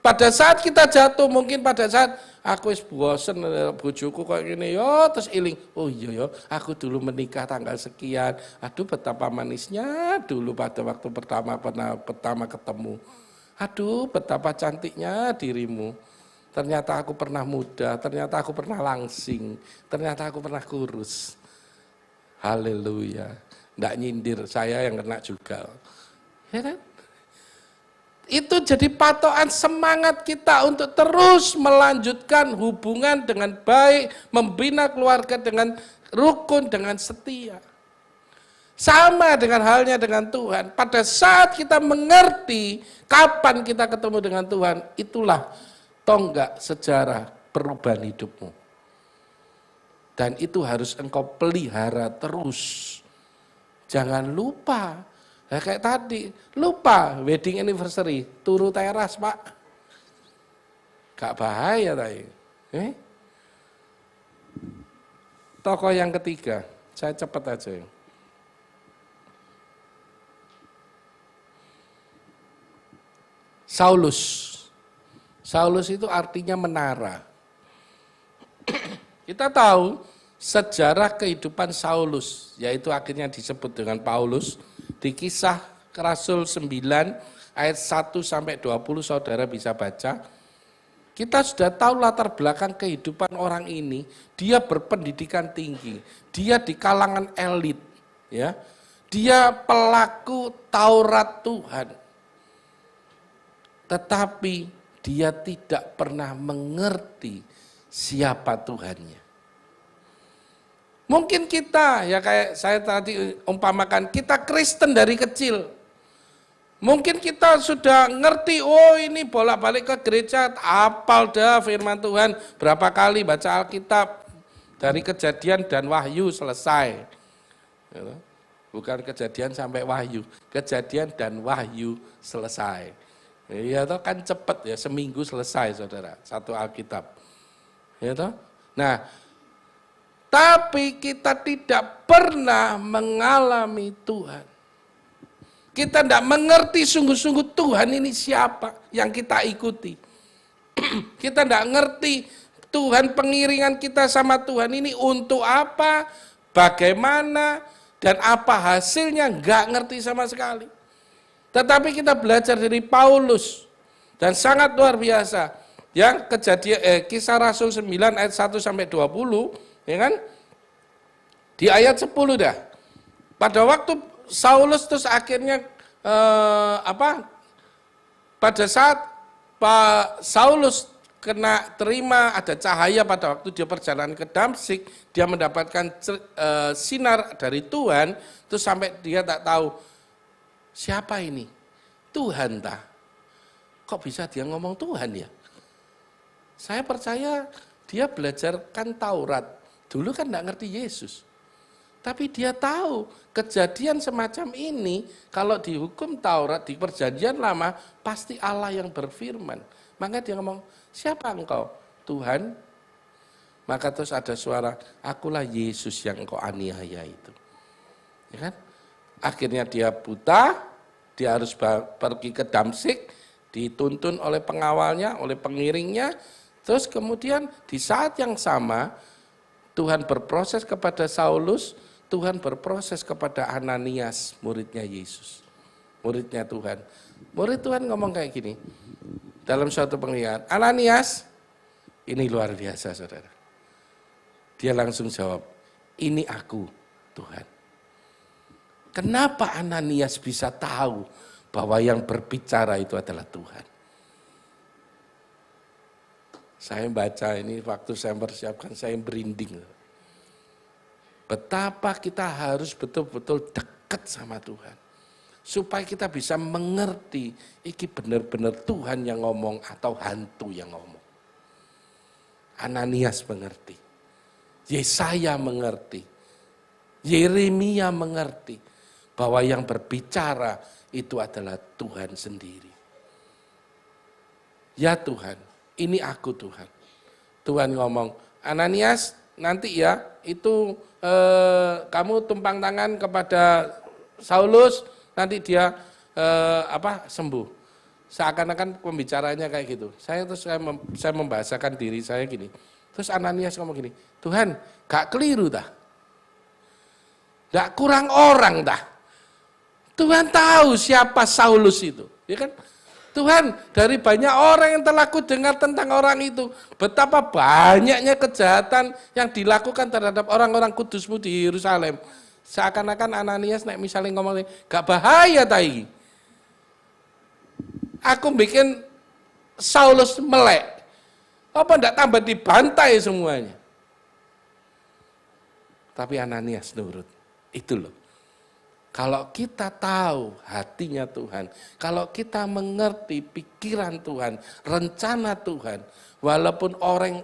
Pada saat kita jatuh, mungkin pada saat aku wis bosen bojoku kayak gini yo, terus iling, oh iya yo, aku dulu menikah tanggal sekian. Aduh betapa manisnya dulu pada waktu pertama ketemu. Aduh betapa cantiknya dirimu. Ternyata aku pernah muda, ternyata aku pernah langsing, ternyata aku pernah kurus. Haleluya. Nggak nyindir, saya yang kena juga. Ya kan? itu jadi patokan semangat kita untuk terus melanjutkan hubungan dengan baik, membina keluarga dengan rukun, dengan setia. Sama dengan halnya dengan Tuhan. Pada saat kita mengerti kapan kita ketemu dengan Tuhan, itulah tonggak sejarah perubahan hidupmu. Dan itu harus engkau pelihara terus. Jangan lupa. Nah, kayak tadi, lupa wedding anniversary, turu teras Pak. Gak bahaya tadi. Tokoh yang ketiga, saya cepat aja. Saulus. Saulus itu artinya menara. Kita tahu sejarah kehidupan Saulus, yaitu akhirnya disebut dengan Paulus, di Kisah Rasul 9 ayat 1 sampai 20 saudara bisa baca. Kita sudah tahu latar belakang kehidupan orang ini, dia berpendidikan tinggi, dia di kalangan elit, ya. Dia pelaku Taurat Tuhan. Tetapi dia tidak pernah mengerti siapa Tuhannya. Mungkin kita, ya kayak saya tadi umpamakan, kita Kristen dari kecil. Mungkin kita sudah ngerti, oh ini bolak-balik ke gereja, hafal dah firman Tuhan, berapa kali baca Alkitab, dari Kejadian dan Wahyu selesai. Bukan Kejadian sampai Wahyu, Kejadian dan Wahyu selesai. Ya toh kan cepet ya, seminggu selesai saudara, satu Alkitab. Ya toh? Nah, tapi kita tidak pernah mengalami Tuhan. Kita tidak mengerti sungguh-sungguh Tuhan ini siapa yang kita ikuti. Kita tidak ngerti Tuhan, pengiringan kita sama Tuhan ini untuk apa, bagaimana, dan apa hasilnya, nggak ngerti sama sekali. Tetapi kita belajar dari Paulus, dan sangat luar biasa. Yang Kisah Rasul 9 ayat 1 sampai 20, ya kan? Di ayat 10 dah. Pada waktu Saulus terus akhirnya pada saat Pak Saulus terima ada cahaya pada waktu dia perjalanan ke Damsyik, dia mendapatkan sinar dari Tuhan, terus sampai dia tak tahu siapa ini? Tuhan tah. Kok bisa dia ngomong Tuhan ya? Saya percaya dia belajarkan Taurat. Dulu kan enggak ngerti Yesus. Tapi dia tahu kejadian semacam ini kalau dihukum Taurat di Perjanjian Lama pasti Allah yang berfirman. Maka dia ngomong, siapa engkau? Tuhan. Maka terus ada suara, akulah Yesus yang engkau aniaya itu. Ya kan? Akhirnya dia buta, dia harus pergi ke Damsyik, dituntun oleh pengawalnya, oleh pengiringnya. Terus kemudian di saat yang sama, Tuhan berproses kepada Saulus, Tuhan berproses kepada Ananias, muridnya Yesus, muridnya Tuhan. Murid Tuhan ngomong kayak gini, dalam suatu penglihatan, Ananias, ini luar biasa saudara. Dia langsung jawab, ini aku Tuhan. Kenapa Ananias bisa tahu bahwa yang berbicara itu adalah Tuhan? Saya baca ini waktu saya mempersiapkan, saya merinding. Betapa kita harus betul-betul dekat sama Tuhan. Supaya kita bisa mengerti, ini benar-benar Tuhan yang ngomong atau hantu yang ngomong. Ananias mengerti. Yesaya mengerti. Yeremia mengerti. Bahwa yang berbicara itu adalah Tuhan sendiri. Ya Tuhan. Ini aku Tuhan. Tuhan ngomong, Ananias nanti ya itu kamu tumpang tangan kepada Saulus, nanti dia sembuh. Seakan-akan pembicaranya kayak gitu. Saya membahasakan diri saya gini. Terus Ananias ngomong gini, Tuhan gak keliru dah. Gak kurang orang dah. Tuhan tahu siapa Saulus itu, ya kan? Tuhan, dari banyak orang yang telah kudengar tentang orang itu, betapa banyaknya kejahatan yang dilakukan terhadap orang-orang kudusmu di Yerusalem. Seakan-akan Ananias misalnya ngomong, gak bahaya tai. Aku bikin Saulus melek. Apa enggak tambah dibantai semuanya? Tapi Ananias nurut. Itu loh. Kalau kita tahu hatinya Tuhan, kalau kita mengerti pikiran Tuhan, rencana Tuhan, walaupun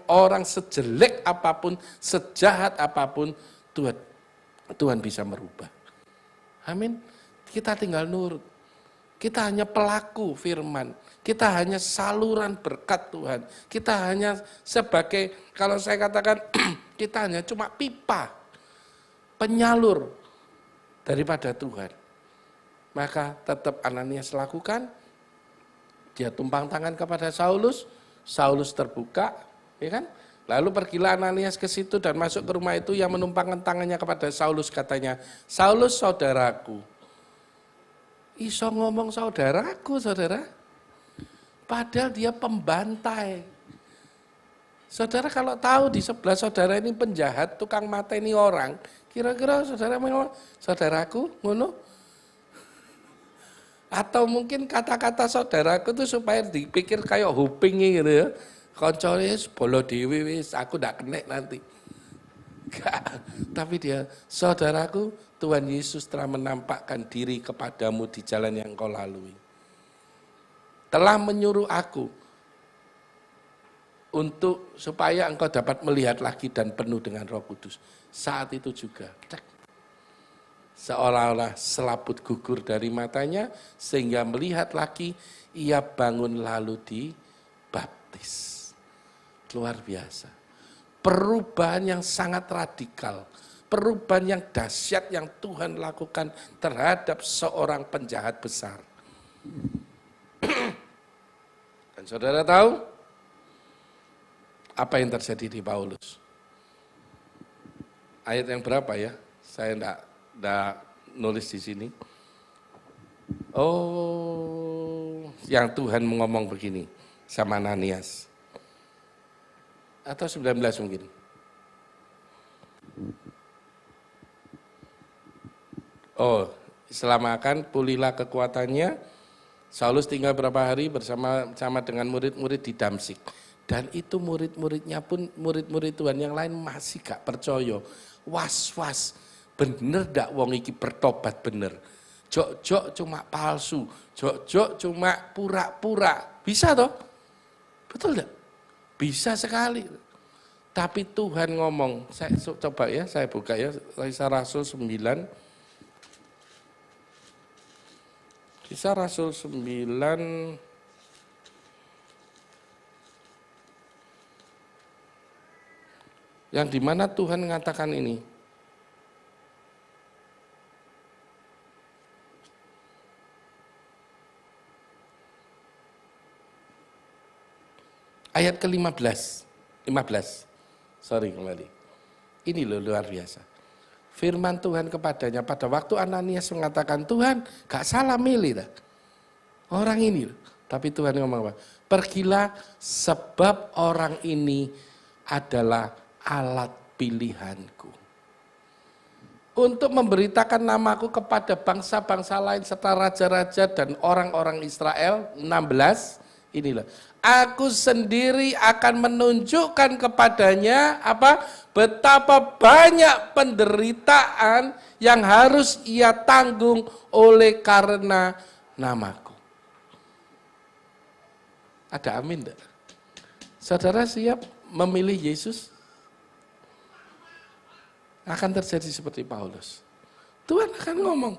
orang sejelek apapun, sejahat apapun, Tuhan bisa merubah. Amin. Kita tinggal nurut. Kita hanya pelaku firman. Kita hanya saluran berkat Tuhan. Kita hanya sebagai, kalau saya katakan, kita hanya cuma pipa, penyalur daripada Tuhan. Maka tetap Ananias lakukan. Dia tumpang tangan kepada Saulus. Saulus terbuka, ya kan? Lalu pergilah Ananias ke situ dan masuk ke rumah itu, yang menumpangkan tangannya kepada Saulus, katanya, Saulus saudaraku. Iso ngomong saudaraku, saudara. Padahal dia pembantai. Saudara kalau tahu di sebelah saudara ini penjahat, tukang mateni orang, kira-kira saudara ngomong, saudaraku, ngono? Atau mungkin kata-kata saudaraku itu supaya dipikir kayak hupingi gitu ya. Koncone bolo dewi wis, aku ndak kena nanti. Enggak. Tapi dia, saudaraku, Tuhan Yesus telah menampakkan diri kepadamu di jalan yang kau lalui. Telah menyuruh aku untuk supaya engkau dapat melihat lagi dan penuh dengan Roh Kudus. Saat itu juga, seolah-olah selaput gugur dari matanya, sehingga melihat lagi, ia bangun lalu dibaptis. Luar biasa. Perubahan yang sangat radikal. Perubahan yang dahsyat yang Tuhan lakukan terhadap seorang penjahat besar. Dan saudara tahu apa yang terjadi di Paulus? Ayat yang berapa ya? Saya enggak nulis di sini. Oh, yang Tuhan ngomong begini sama Ananias. Atau 19 mungkin. Oh, selamatkan, pulihlah kekuatannya. Saulus tinggal berapa hari bersama dengan murid-murid di Damsik. Dan itu murid-muridnya pun, murid-murid Tuhan yang lain masih gak percaya. Was-was, bener dak wong iki bertobat bener. Jok-jok cuma palsu, jok-jok cuma pura-pura. Bisa toh? Betul dak? Bisa sekali. Tapi Tuhan ngomong, saya coba ya, saya buka ya, Kisah Rasul 9. Kisah Rasul 9 yang dimana Tuhan mengatakan ini. Ayat ke-15. 15. Sorry kembali. Ini loh luar biasa. Firman Tuhan kepadanya pada waktu Ananias mengatakan, Tuhan gak salah milih dah orang ini. Tapi Tuhan ngomong apa? Pergilah sebab orang ini adalah alat pilihanku. Untuk memberitakan namaku kepada bangsa-bangsa lain serta raja-raja dan orang-orang Israel. 16, inilah. Aku sendiri akan menunjukkan kepadanya apa? Betapa banyak penderitaan yang harus ia tanggung oleh karena namaku. Ada amin enggak? Saudara siap memilih Yesus? Akan terjadi seperti Paulus. Tuhan akan ngomong.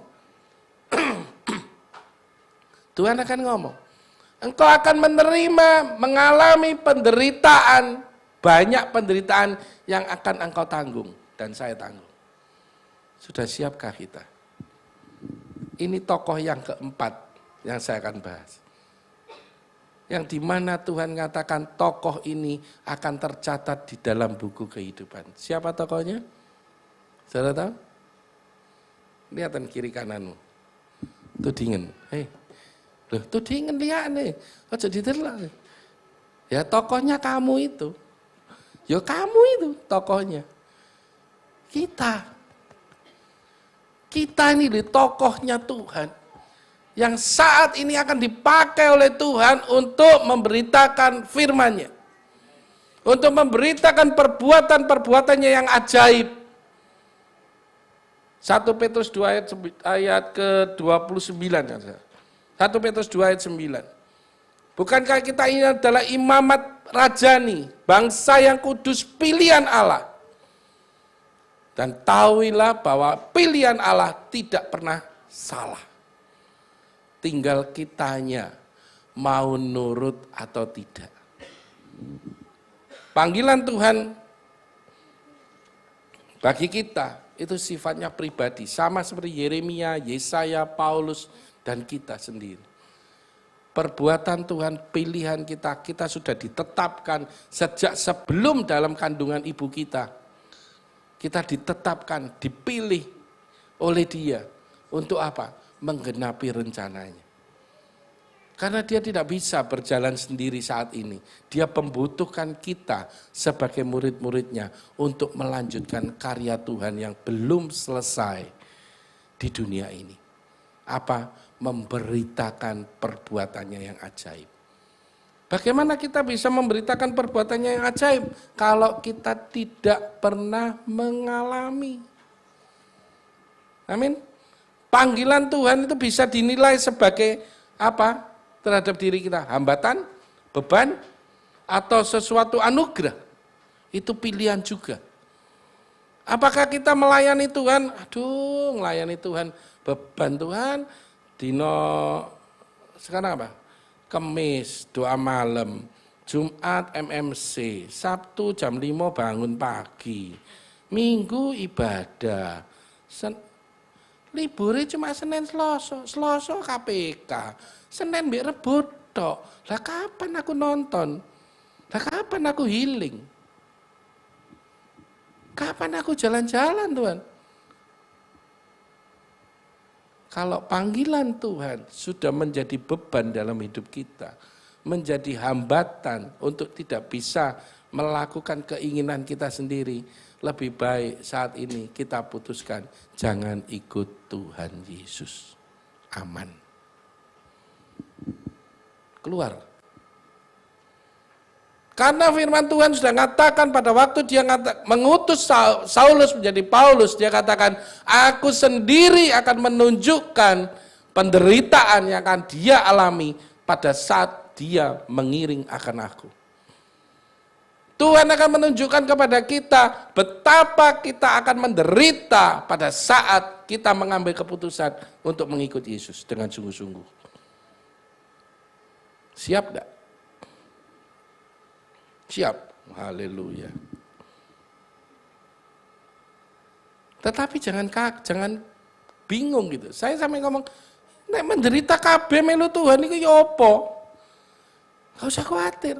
Tuhan akan ngomong. Engkau akan menerima, mengalami penderitaan, banyak penderitaan yang akan engkau tanggung dan saya tanggung. Sudah siapkah kita? Ini tokoh yang keempat yang saya akan bahas. Yang dimana Tuhan mengatakan tokoh ini akan tercatat di dalam buku kehidupan. Siapa tokohnya? Saudara tahu? Lihatan kiri kananmu. Itu dingin. Loh, itu dingin lihat nih. Ojo ditelak. Ya tokohnya kamu itu. Ya kamu itu tokohnya. Kita ini tokohnya Tuhan. yang saat ini akan dipakai oleh Tuhan untuk memberitakan firman-Nya. Untuk memberitakan perbuatan-perbuatannya yang ajaib. 1 Petrus 2 ayat ke-29. 1 Petrus 2 ayat 9. Bukankah kita ini adalah imamat rajani, bangsa yang kudus, pilihan Allah. Dan tahuilah bahwa pilihan Allah tidak pernah salah. Tinggal kitanya mau nurut atau tidak. Panggilan Tuhan bagi kita itu sifatnya pribadi, sama seperti Yeremia, Yesaya, Paulus, dan kita sendiri. Perbuatan Tuhan, pilihan kita, kita sudah ditetapkan sejak sebelum dalam kandungan ibu kita. Kita ditetapkan, dipilih oleh Dia. Untuk apa? Menggenapi rencananya. Karena Dia tidak bisa berjalan sendiri saat ini. Dia membutuhkan kita sebagai murid-muridnya untuk melanjutkan karya Tuhan yang belum selesai di dunia ini. Apa? Memberitakan perbuatannya yang ajaib. Bagaimana kita bisa memberitakan perbuatannya yang ajaib kalau kita tidak pernah mengalami? Amin. Panggilan Tuhan itu bisa dinilai sebagai apa? Terhadap diri kita, hambatan, beban, atau sesuatu anugerah. Itu pilihan juga. Apakah kita melayani Tuhan? Aduh, melayani Tuhan, beban Tuhan, dino sekarang apa? Kemis, doa malam, Jumat MMC, Sabtu jam 5 bangun pagi, Minggu ibadah, liburnya cuma Senin Selasa KPK, Senin mbek Rebo tok. Lah kapan aku nonton? Lah kapan aku healing? Kapan aku jalan-jalan, Tuhan? Kalau panggilan Tuhan sudah menjadi beban dalam hidup kita, menjadi hambatan untuk tidak bisa melakukan keinginan kita sendiri, lebih baik saat ini kita putuskan jangan ikut Tuhan Yesus. Aman. Keluar. Karena firman Tuhan sudah mengatakan pada waktu dia mengutus Saulus menjadi Paulus, dia katakan, aku sendiri akan menunjukkan penderitaan yang akan dia alami pada saat dia mengiring akan aku. Tuhan akan menunjukkan kepada kita betapa kita akan menderita pada saat kita mengambil keputusan untuk mengikut Yesus dengan sungguh-sungguh. Siap enggak? Siap. Haleluya. Tetapi jangan bingung gitu. Saya sampai ngomong, nek menderita kabeh melu Tuhan iku ya apa? Enggak usah khawatir.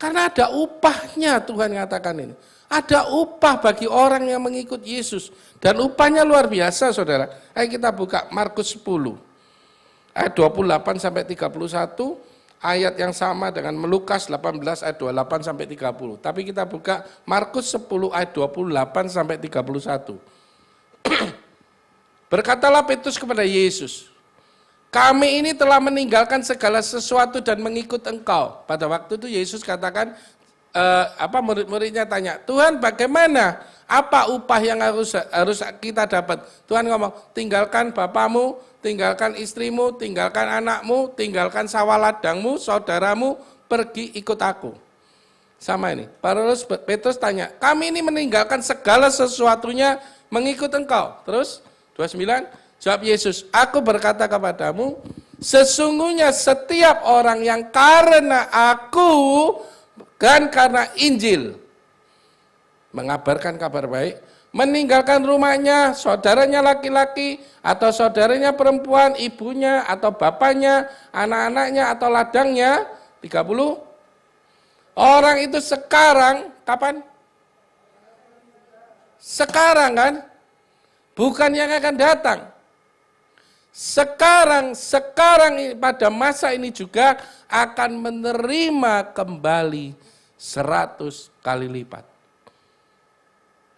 Karena ada upahnya, Tuhan katakan ini. Ada upah bagi orang yang mengikut Yesus. Dan upahnya luar biasa, saudara. Ayo kita buka Markus 10. Ayat 28 sampai 31. Ayat yang sama dengan Lukas 18 ayat 28 sampai 30. Tapi kita buka Markus 10 ayat 28 sampai 31. Berkatalah Petrus kepada Yesus, kami ini telah meninggalkan segala sesuatu dan mengikut Engkau. Pada waktu itu Yesus katakan, murid-muridnya tanya, Tuhan bagaimana? Apa upah yang harus kita dapat? Tuhan ngomong, tinggalkan bapamu, tinggalkan istrimu, tinggalkan anakmu, tinggalkan sawah ladangmu, saudaramu, pergi ikut aku. Sama ini. Petrus tanya, kami ini meninggalkan segala sesuatunya mengikut Engkau. Terus 29, jawab Yesus, aku berkata kepadamu, sesungguhnya setiap orang yang karena aku dan karena Injil mengabarkan kabar baik, meninggalkan rumahnya, saudaranya laki-laki, atau saudaranya perempuan, ibunya, atau bapaknya, anak-anaknya, atau ladangnya, 30. Orang itu sekarang, kapan? Sekarang kan? Bukan yang akan datang. Sekarang pada masa ini juga akan menerima kembali 100 kali lipat.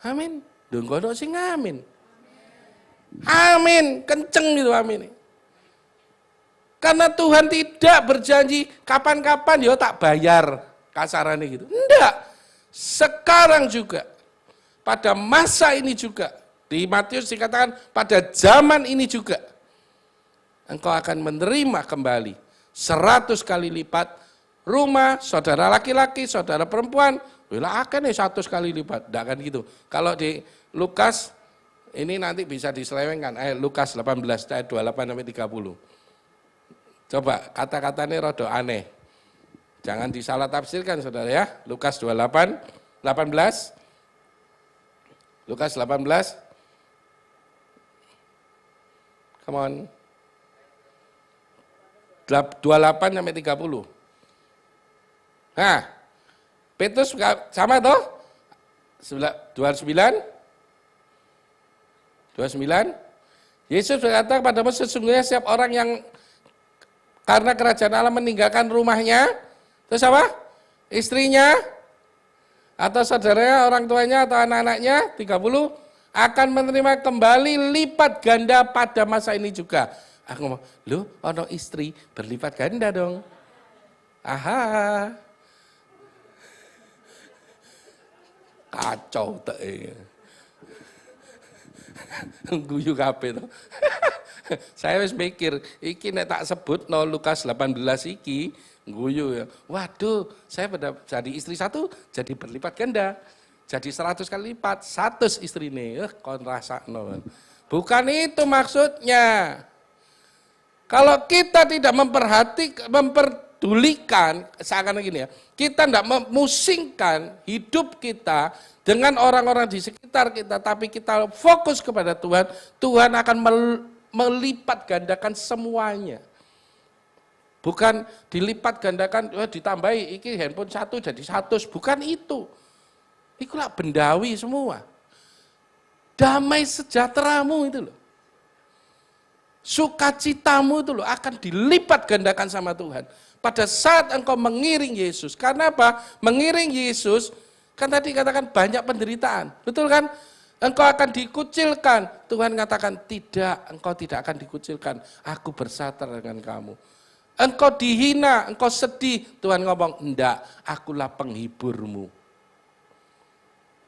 Amin. Dongkono sing amin. Amin, kenceng gitu amin. Karena Tuhan tidak berjanji kapan-kapan ya tak bayar, kasarannya gitu. Enggak. Sekarang juga, pada masa ini juga, di Matius dikatakan pada zaman ini juga, engkau akan menerima kembali 100 kali lipat rumah, saudara laki-laki, saudara perempuan, bila akan 100 kali lipat, enggak kan gitu. Kalau di Lukas, ini nanti bisa diselewengkan, Lukas 18 ayat 28-30. Coba kata-katanya rada aneh. Jangan disalah tafsirkan saudara ya. Lukas 18. Lukas 18. Come on. 28-30. Nah, Petrus sama toh? 29. Yesus berkata kepadamu, sesungguhnya setiap orang yang karena kerajaan Allah meninggalkan rumahnya, terus apa? Istrinya, atau saudaranya, orang tuanya, atau anak-anaknya, 30, akan menerima kembali lipat ganda pada masa ini juga. Aku ngomong, loh, ono istri berlipat ganda dong. Aha. Kacau teh. Guyu kabeh to. Saya wis mikir, iki nek tak sebut no Lukas 18 iki, guyu ya. Waduh, saya pada jadi istri satu jadi berlipat ganda. Jadi 100 kali lipat, 100 istrine. Kon rasakno. Bukan itu maksudnya. Kalau kita tidak memperdulikan, seakan gini ya, kita tidak memusingkan hidup kita dengan orang-orang di sekitar kita, tapi kita fokus kepada Tuhan, Tuhan akan melipat gandakan semuanya. Bukan dilipat gandakan, ditambahi, iki handphone 1 jadi 100, bukan itu. Itulah bendawi semua. Damai sejahteramu itu loh. Sukacitamu itu loh akan dilipat gandakan sama Tuhan. Pada saat engkau mengiring Yesus. Karena apa? Mengiring Yesus, kan tadi katakan banyak penderitaan. Betul kan? Engkau akan dikucilkan. Tuhan katakan tidak, engkau tidak akan dikucilkan. Aku bersatu dengan kamu. Engkau dihina, engkau sedih. Tuhan ngomong, enggak, akulah penghiburmu.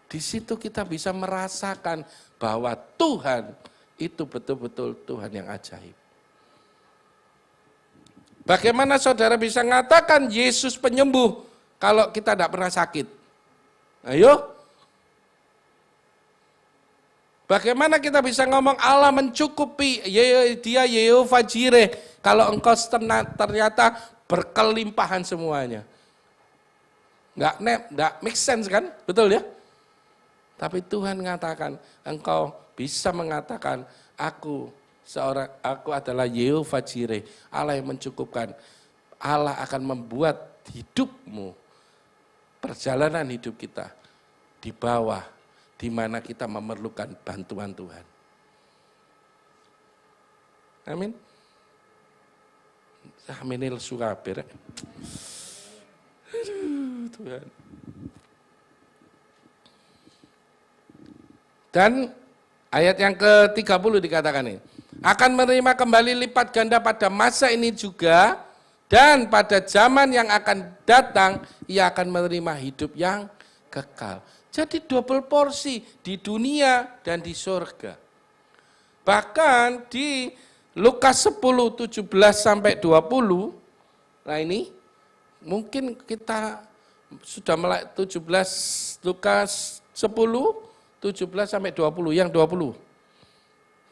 Di situ kita bisa merasakan bahwa Tuhan itu betul-betul Tuhan yang ajaib. Bagaimana saudara bisa mengatakan Yesus penyembuh kalau kita tidak pernah sakit? Ayo. Bagaimana kita bisa ngomong Allah mencukupi, dia Yehova Jireh, kalau engkau ternyata berkelimpahan semuanya. Enggak make sense kan? Betul ya? Tapi Tuhan mengatakan, engkau bisa mengatakan, aku adalah Yehova Jireh, Allah yang mencukupkan. Allah akan membuat hidupmu, perjalanan hidup kita di bawah, di mana kita memerlukan bantuan Tuhan. Amin. Aminil sukabir. Tuhan. Dan ayat yang ke-30 dikatakan ini, akan menerima kembali lipat ganda pada masa ini juga, dan pada zaman yang akan datang, ia akan menerima hidup yang kekal. Jadi double porsi di dunia dan di surga. Bahkan di Lukas 10, 17-20, nah ini mungkin kita sudah mulai 17, Lukas 10, 17-20, yang 20.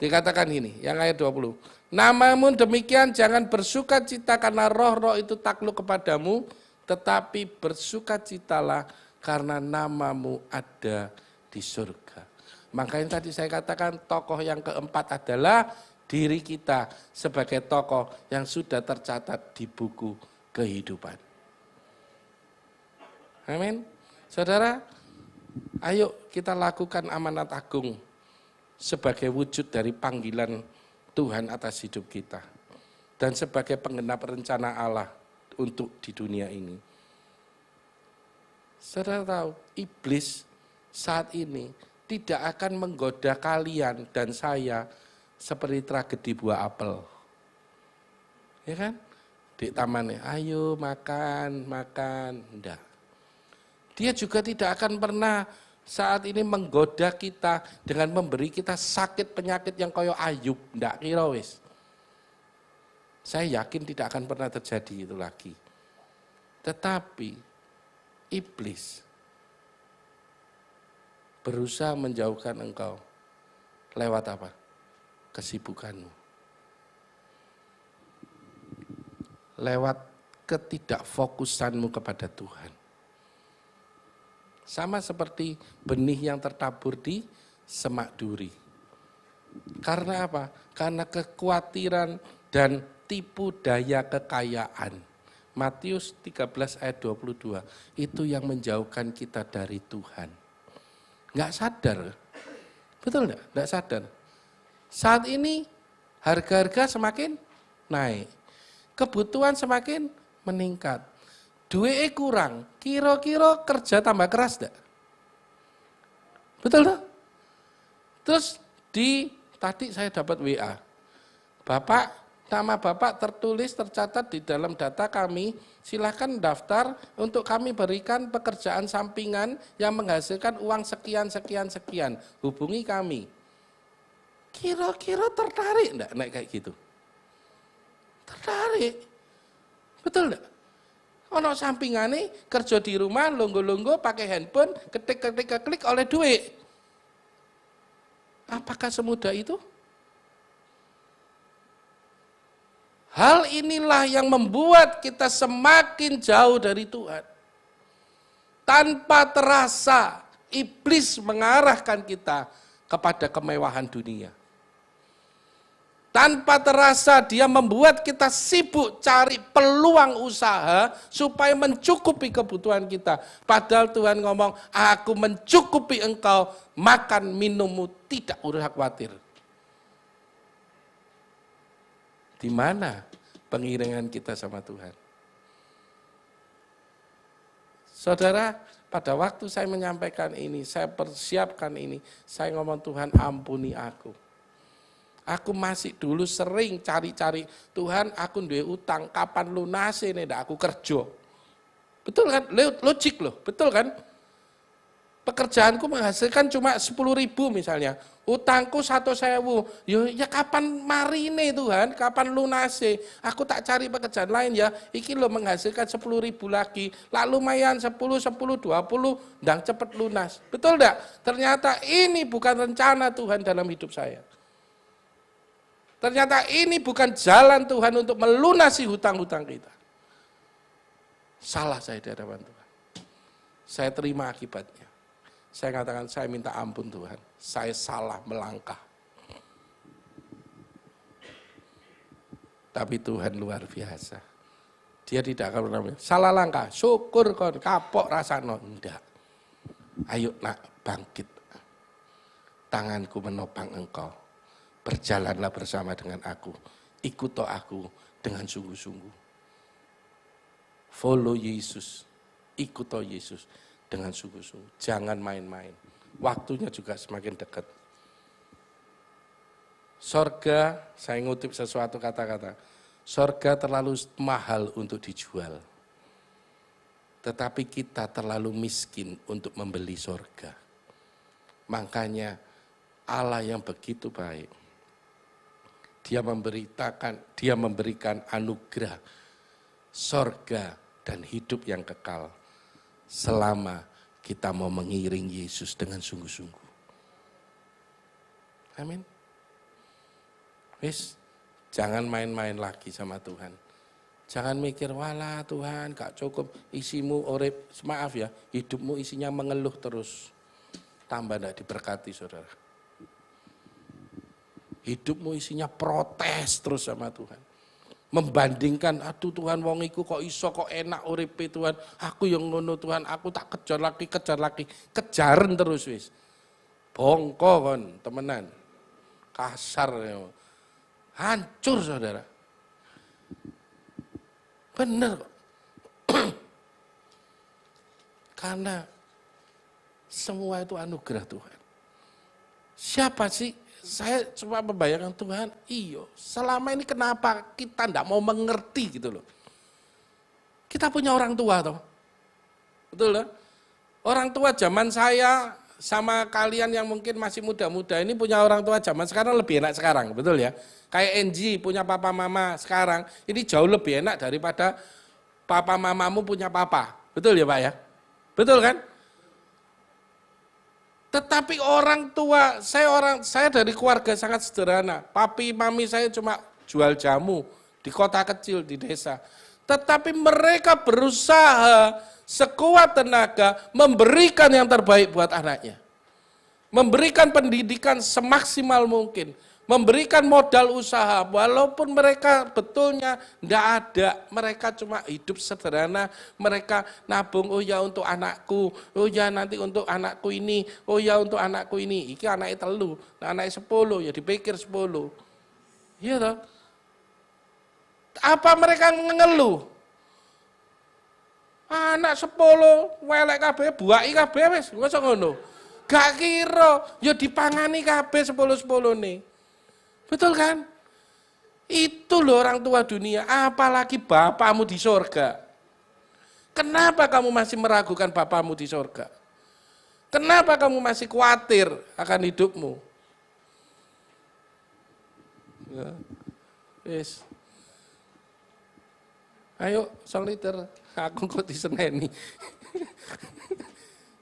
Dikatakan ini, yang ayat 20. Namun demikian jangan bersukacita karena roh-roh itu takluk kepadamu, tetapi bersukacitalah karena namamu ada di surga. Makanya tadi saya katakan tokoh yang keempat adalah diri kita sebagai tokoh yang sudah tercatat di buku kehidupan. Amin. Saudara, ayo kita lakukan amanat agung sebagai wujud dari panggilan Tuhan atas hidup kita. Dan sebagai penggenap rencana Allah untuk di dunia ini. Saudara tahu, iblis saat ini tidak akan menggoda kalian dan saya seperti tragedi buah apel. Ya kan? Di tamannya, ayo makan, enggak. Dia juga tidak akan pernah saat ini menggoda kita dengan memberi kita sakit penyakit yang kaya Ayub, enggak kira wis. Saya yakin tidak akan pernah terjadi itu lagi. Tetapi iblis berusaha menjauhkan engkau lewat apa? Kesibukanmu. Lewat ketidakfokusanmu kepada Tuhan. Sama seperti benih yang tertabur di semak duri. Karena apa? Karena kekhawatiran dan tipu daya kekayaan. Matius 13 ayat 22, itu yang menjauhkan kita dari Tuhan. Enggak sadar. Betul enggak? Enggak sadar. Saat ini harga-harga semakin naik. Kebutuhan semakin meningkat. Duitnya kurang, kira-kira kerja tambah keras enggak? Betul enggak? Terus tadi saya dapat WA. Bapak, nama Bapak tercatat di dalam data kami, silakan daftar untuk kami berikan pekerjaan sampingan yang menghasilkan uang sekian. Hubungi kami. Kira-kira tertarik enggak naik kayak gitu? Tertarik. Betul enggak? Ono sampingane kerja di rumah, longgo-longgo pakai handphone, ketik oleh duit. Apakah semudah itu? Hal inilah yang membuat kita semakin jauh dari Tuhan. Tanpa terasa, iblis mengarahkan kita kepada kemewahan dunia. Tanpa terasa dia membuat kita sibuk cari peluang usaha supaya mencukupi kebutuhan kita. Padahal Tuhan ngomong, aku mencukupi engkau, makan minummu tidak usah khawatir. Di mana pengiringan kita sama Tuhan? Saudara, pada waktu saya menyampaikan ini, saya persiapkan ini, saya ngomong Tuhan ampuni aku. Aku masih dulu sering cari-cari, Tuhan aku duwe utang, kapan lunasnya ndak aku kerja. Betul kan? Logik loh, betul kan? Pekerjaanku menghasilkan cuma 10.000 misalnya, utangku 1.000, ya kapan marine Tuhan, kapan lunasnya? Aku tak cari pekerjaan lain ya, iki lo menghasilkan 10.000 lagi, lalu lumayan 10, 20, ndang cepet lunas. Betul enggak? Ternyata ini bukan rencana Tuhan dalam hidup saya. Ternyata ini bukan jalan Tuhan untuk melunasi hutang-hutang kita. Salah saya di hadapan Tuhan. Saya terima akibatnya. Saya katakan, saya minta ampun Tuhan. Saya salah melangkah. Tapi Tuhan luar biasa. Dia tidak akan pernah salah langkah, syukur kon, kapok rasanya. Enggak. Ayo nak, bangkit. Tanganku menopang engkau. Berjalanlah bersama dengan aku, ikutlah aku dengan sungguh-sungguh. Follow Yesus, ikutlah Yesus dengan sungguh-sungguh. Jangan main-main, waktunya juga semakin dekat. Sorga, saya ngutip sesuatu kata-kata, sorga terlalu mahal untuk dijual. Tetapi kita terlalu miskin untuk membeli sorga. Makanya Allah yang begitu baik, Dia memberikan anugerah sorga dan hidup yang kekal selama kita mau mengiring Yesus dengan sungguh-sungguh. Amin. Wis, jangan main-main lagi sama Tuhan. Jangan mikir, walah Tuhan gak cukup isimu urip, maaf ya, hidupmu isinya mengeluh terus. Tambah gak diberkati saudara. Hidupmu isinya protes terus sama Tuhan. Membandingkan, aduh Tuhan wong iku kok iso kok enak uripe Tuhan. Aku yang ngono Tuhan, aku tak kejar lagi. Kejaran terus wis. Bongko kon, temenan. Kasar ya. Hancur saudara. Bener kok. Karena semua itu anugerah Tuhan. Siapa sih saya cuma membayangkan Tuhan, selama ini kenapa kita tidak mau mengerti gitu loh. Kita punya orang tua toh. Betul loh. Orang tua zaman saya sama kalian yang mungkin masih muda-muda ini punya orang tua zaman sekarang lebih enak sekarang, betul ya. Kayak Enji punya papa mama sekarang, ini jauh lebih enak daripada papa mamamu punya papa. Betul ya Pak ya? Betul kan? Tetapi orang tua, saya dari keluarga sangat sederhana. Papi, mami saya cuma jual jamu di kota kecil, di desa. Tetapi mereka berusaha sekuat tenaga memberikan yang terbaik buat anaknya. Memberikan pendidikan semaksimal mungkin. Memberikan modal usaha, walaupun mereka betulnya tidak ada, mereka cuma hidup sederhana, mereka nabung, oh ya untuk anakku, oh ya nanti untuk anakku ini, oh ya untuk anakku ini, iki anaknya 3, anaknya 10, ya dipikir 10. Iya toh? Apa mereka ngeluh? Anak 10, welek kabeh, buaki kabeh wis, ngono ngono. Gak kira, ya dipangani kabeh 10-10 nih. Betul kan? Itu loh orang tua dunia, apalagi bapamu di sorga. Kenapa kamu masih meragukan bapamu di sorga? Kenapa kamu masih khawatir akan hidupmu? Ya. Yes. Ayo, 1 liter, aku kok diseneni.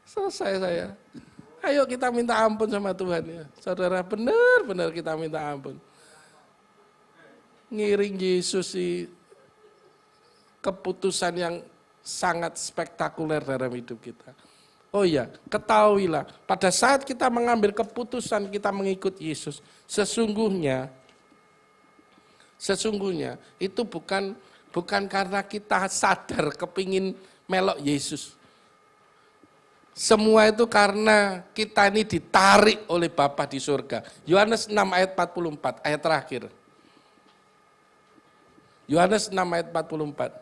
Selesai saya. Ayo kita minta ampun sama Tuhan ya. Saudara, benar-benar kita minta ampun. Ngiring Yesus sih keputusan yang sangat spektakuler dalam hidup kita. Oh iya, ketahuilah pada saat kita mengambil keputusan kita mengikut Yesus, sesungguhnya itu bukan karena kita sadar kepingin melok Yesus. Semua itu karena kita ini ditarik oleh Bapa di surga. Yohanes 6 ayat 44, ayat terakhir. Yohanes 6 ayat 44.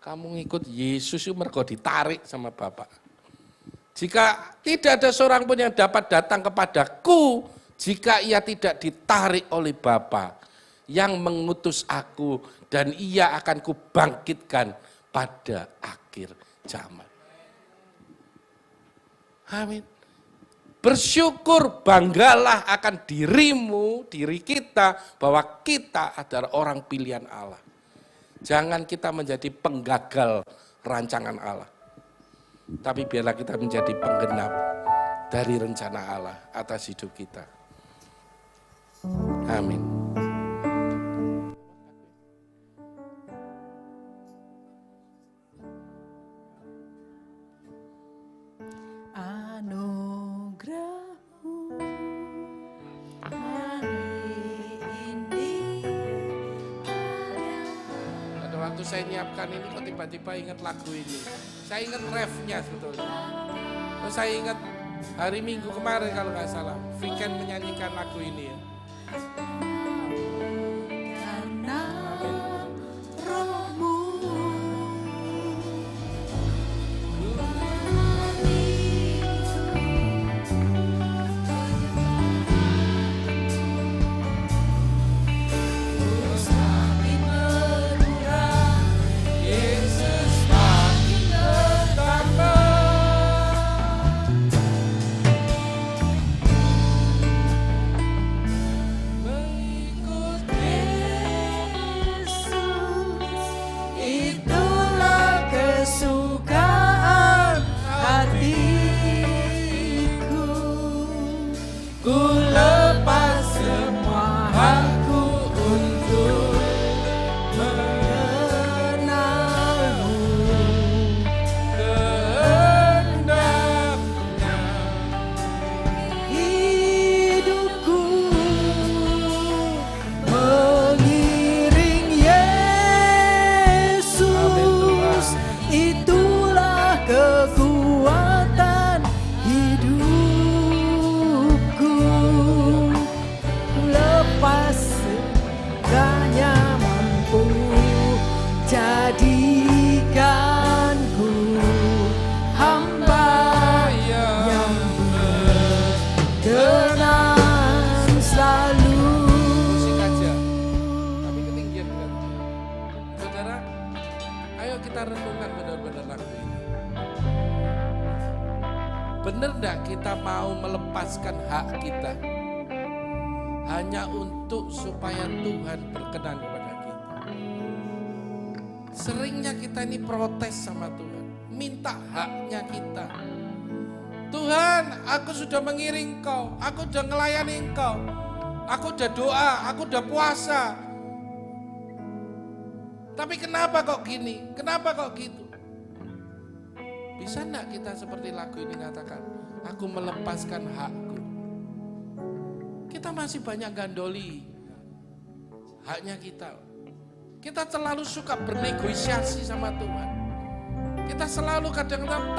Kamu ngikut Yesus itu mergo ditarik sama Bapa. Jika tidak ada seorang pun yang dapat datang kepadaku, jika ia tidak ditarik oleh Bapa yang mengutus aku, dan ia akan kubangkitkan pada akhir zaman. Amin. Bersyukur, banggalah akan dirimu, diri kita, bahwa kita adalah orang pilihan Allah. Jangan kita menjadi penggagal rancangan Allah. Tapi biarlah kita menjadi penggenap dari rencana Allah atas hidup kita. Amin. Saya nyiapkan ini kok tiba-tiba ingat lagu ini. Saya ingat refnya sebetulnya. Terus saya ingat hari Minggu kemarin kalau nggak salah, Viken menyanyikan lagu ini ya. Karena rohmu jadikanku hamba yang Ayo kita renungkan benar-benar lagu ini. Benar enggak kita mau melepaskan hak kita hanya untuk supaya Tuhan berkenan kepada kita? Seringnya kita ini protes sama Tuhan, minta haknya kita. Tuhan, aku sudah mengiring Engkau, aku sudah melayani Engkau, aku sudah doa, aku sudah puasa. Tapi kenapa kok gini? Kenapa kok gitu? Bisa enggak kita seperti lagu ini katakan, aku melepaskan hakku. Kita masih banyak gandoli haknya kita. Kita terlalu suka bernegosiasi sama Tuhan. Kita selalu kadang-kadang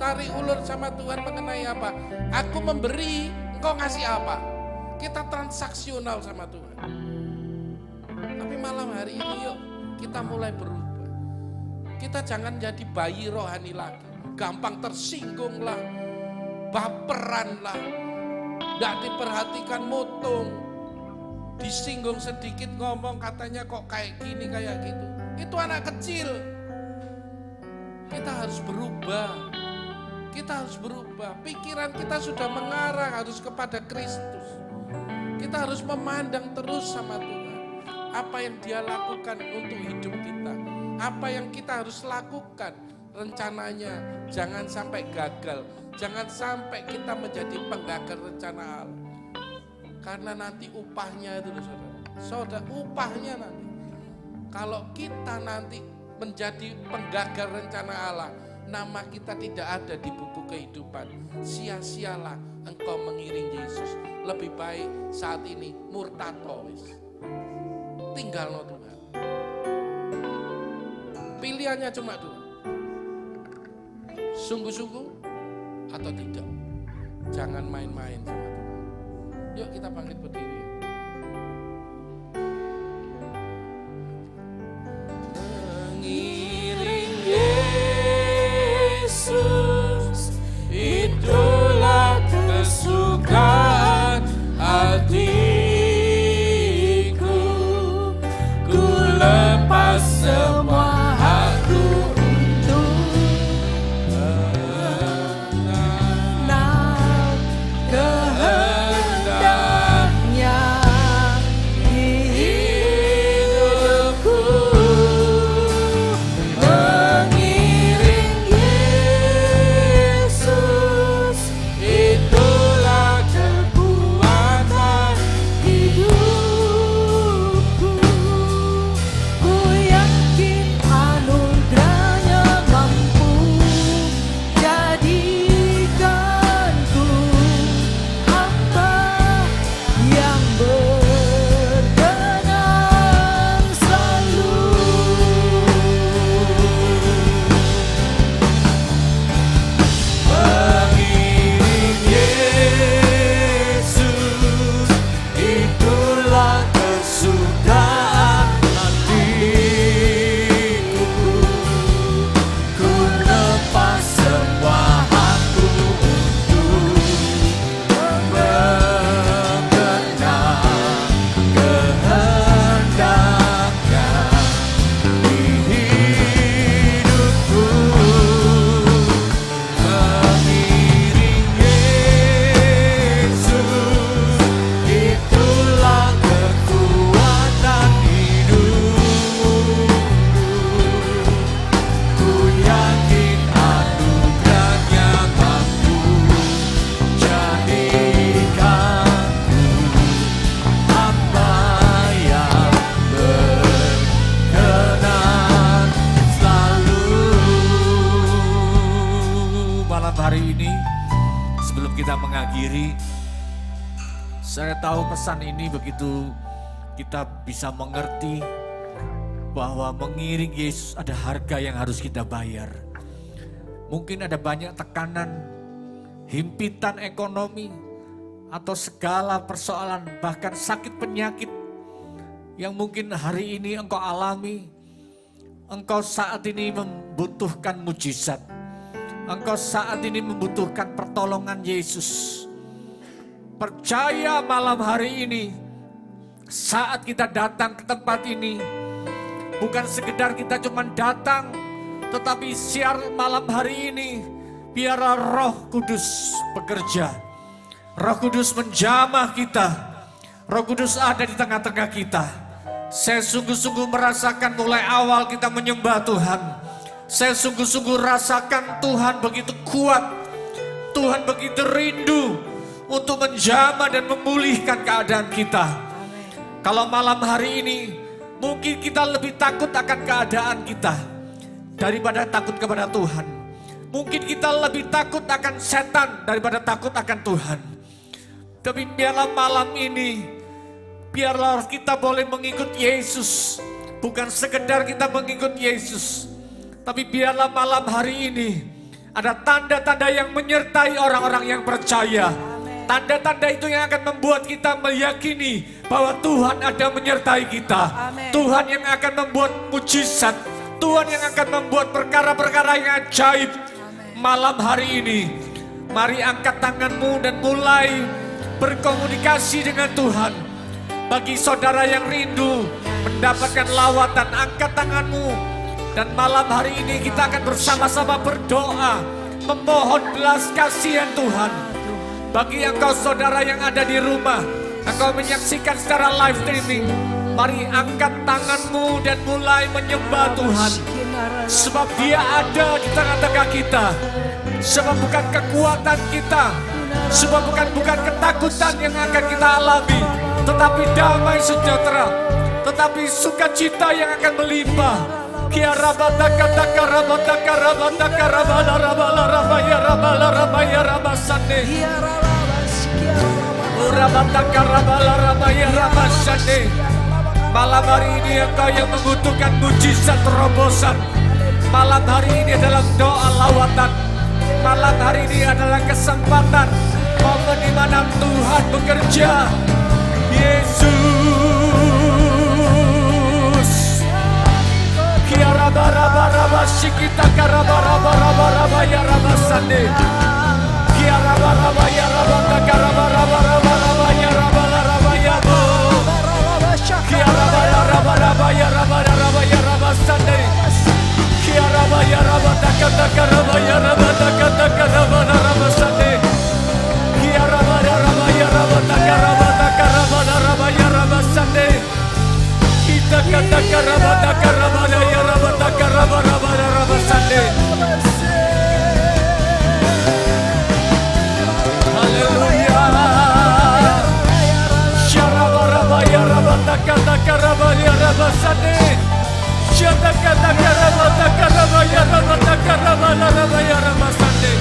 tarik ulur sama Tuhan mengenai apa? Aku memberi, Engkau ngasih apa? Kita transaksional sama Tuhan. Tapi malam hari ini yuk kita mulai berubah. Kita jangan jadi bayi rohani lagi. Gampang tersinggung lah, baperan lah, tidak diperhatikan mutung. Disinggung sedikit ngomong katanya kok kayak gini kayak gitu. Itu anak kecil. Kita harus berubah. Kita harus berubah. Pikiran kita sudah mengarah harus kepada Kristus. Kita harus memandang terus sama Tuhan. Apa yang Dia lakukan untuk hidup kita. Apa yang kita harus lakukan. Rencananya jangan sampai gagal. Jangan sampai kita menjadi penggagal rencana Allah. Karena nanti upahnya itu saudara, upahnya nanti. Kalau kita nanti menjadi penggagal rencana Allah, nama kita tidak ada di buku kehidupan. Sia-sialah engkau mengiring Yesus. Lebih baik saat ini murtato wis. Tinggal no Tuhan. Pilihannya cuma dua. Sungguh-sungguh atau tidak. Jangan main-main sama Tuhan. Yuk kita bangkit berdiri. Mengiring Yesus, itulah kesukaan hatiku. Ku lepas semua hakku untuk menang kehendaknya di hidupku. Mengiring Yesus, itulah kekuatan hidupku. Ku yakin anugerahnya mampu jadikanku hamba yang berkenan selalu. Mengiring Yesus, itulah kesukaan hatiku. Ku lepas semua hakku untuk mengenang kehendaknya di hidupku. Mengiring Yesus, itulah kekuatan hidupku. Ku yakin anugerahnya mampu jadikanku hamba yang berkenan selalu. Malam hari ini sebelum kita mengakhiri, saya tahu pesan ini begitu kita bisa mengerti bahwa mengiring Yesus ada harga yang harus kita bayar. Mungkin ada banyak tekanan, himpitan ekonomi, atau segala persoalan, bahkan sakit penyakit yang mungkin hari ini engkau alami. Engkau saat ini membutuhkan mujizat. Engkau saat ini membutuhkan pertolongan Yesus. Percaya malam hari ini, saat kita datang ke tempat ini, Bukan sekedar kita cuma datang, tetapi siar malam hari ini, biarlah Roh Kudus bekerja. Roh Kudus menjamah kita. Roh Kudus ada di tengah-tengah kita. Saya sungguh-sungguh merasakan mulai awal kita menyembah Tuhan. Saya sungguh-sungguh rasakan Tuhan begitu kuat. Tuhan begitu rindu untuk menjamah dan memulihkan keadaan kita. Kalau malam hari ini, mungkin kita lebih takut akan keadaan kita daripada takut kepada Tuhan. Mungkin kita lebih takut akan setan daripada takut akan Tuhan. Tapi biarlah malam ini, biarlah kita boleh mengikut Yesus. Bukan sekedar kita mengikut Yesus, tapi biarlah malam hari ini ada tanda-tanda yang menyertai orang-orang yang percaya. Tanda-tanda itu yang akan membuat kita meyakini bahwa Tuhan ada menyertai kita. Tuhan yang akan membuat mujizat. Tuhan yang akan membuat perkara-perkara yang ajaib. Malam hari ini, mari angkat tanganmu dan mulai berkomunikasi dengan Tuhan. Bagi saudara yang rindu mendapatkan lawatan, angkat tanganmu. Dan malam hari ini kita akan bersama-sama berdoa, memohon belas kasihan Tuhan. Bagi engkau saudara yang ada di rumah, engkau menyaksikan secara live streaming, mari angkat tanganmu dan mulai menyembah Tuhan. Sebab Dia ada di tengah-tengah kita. Sebab bukan kekuatan kita, sebab bukan ketakutan yang akan kita alami, tetapi damai sejahtera, tetapi sukacita yang akan melimpah. Malam hari ini engkau yang membutuhkan mujizat terobosan. Malam hari ini adalah doa lawatan. Malam hari ini adalah kesempatan, momen di mana Tuhan bekerja. Yesus. Kiara bara sikita karabara ya rabasande. Kiara bara ya rabata karabara ya rabala ya bo. Kiara bara ya rabasande. Kiara ya rabata kata karabaya rabata kata karabara rabasande. Kiara ya rabata karabaya rabasande. Kita kata karabata karabara ya rabata karabara rabasande. Haleluya. Syarabara ya rabata kata karabaya rabasande. Syata kata karabata karabaya rabata karabaya rabasande.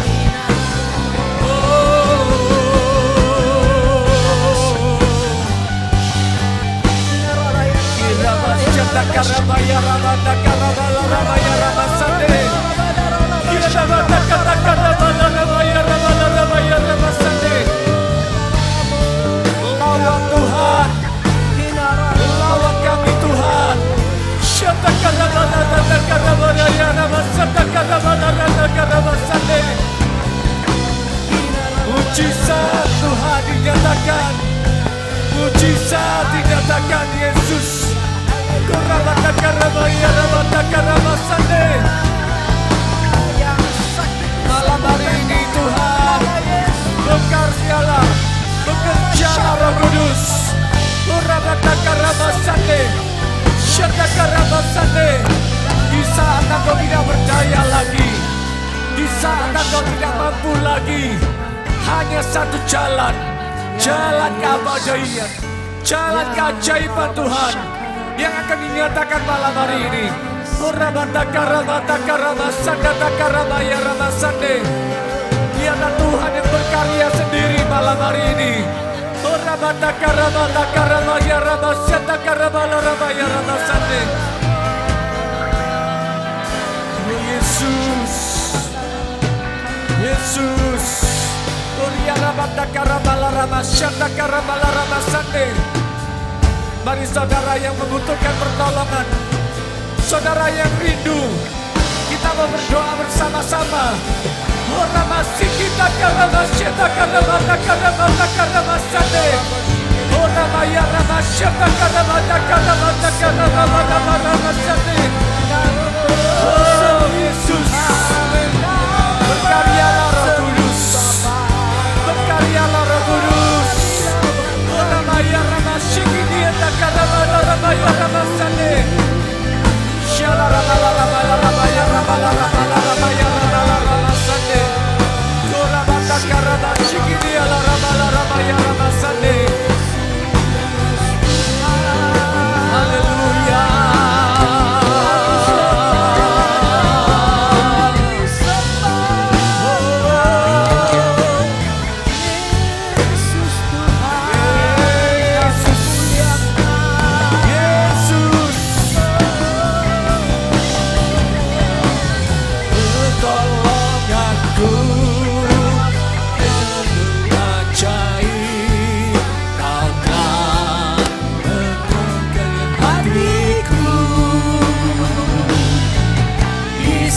Karabaya rabata karabaya rabasande. Kirabata kata karabaya rabasande. Lawat Tuhan, lawat kami Tuhan. Syata karabaya rabasande. Mujizat Tuhan dinyatakan, mujizat dinyatakan Yesus. Kurabata karabaya rabata karabasande. Malam hari ini Tuhan, bekerjalah Roh Kudus. Kurabata karabasande. Syata karabasande. Di saat engkau tidak berdaya lagi, di saat engkau tidak mampu lagi, hanya satu jalan, jalan keabadian, jalan keajaiban Tuhan yang akan dinyatakan malam hari ini. Urabata karabasanda karabaya rabasande. Biarlah Tuhan yang berkarya sendiri malam hari ini. Urabata karabaya rabasanda karabaya rabasande. Yesus, Yesus. Urabata karabala rabasanda karabala rabasande. Mari saudara yang membutuhkan pertolongan, saudara yang rindu, kita mau berdoa bersama-sama. Ora Oh Yesus, berkaryalah Roh Kudus, berkaryalah Roh Kudus. Ramaya Ramashiki dia takarabala Ramaya Ramasane. Shala Ramala Ramala Ramaya Ramala Ramala Ramaya Ramala Ramasane. Korabata Karabashiki dia Ramala Ramaya Ramasane. Haleluya.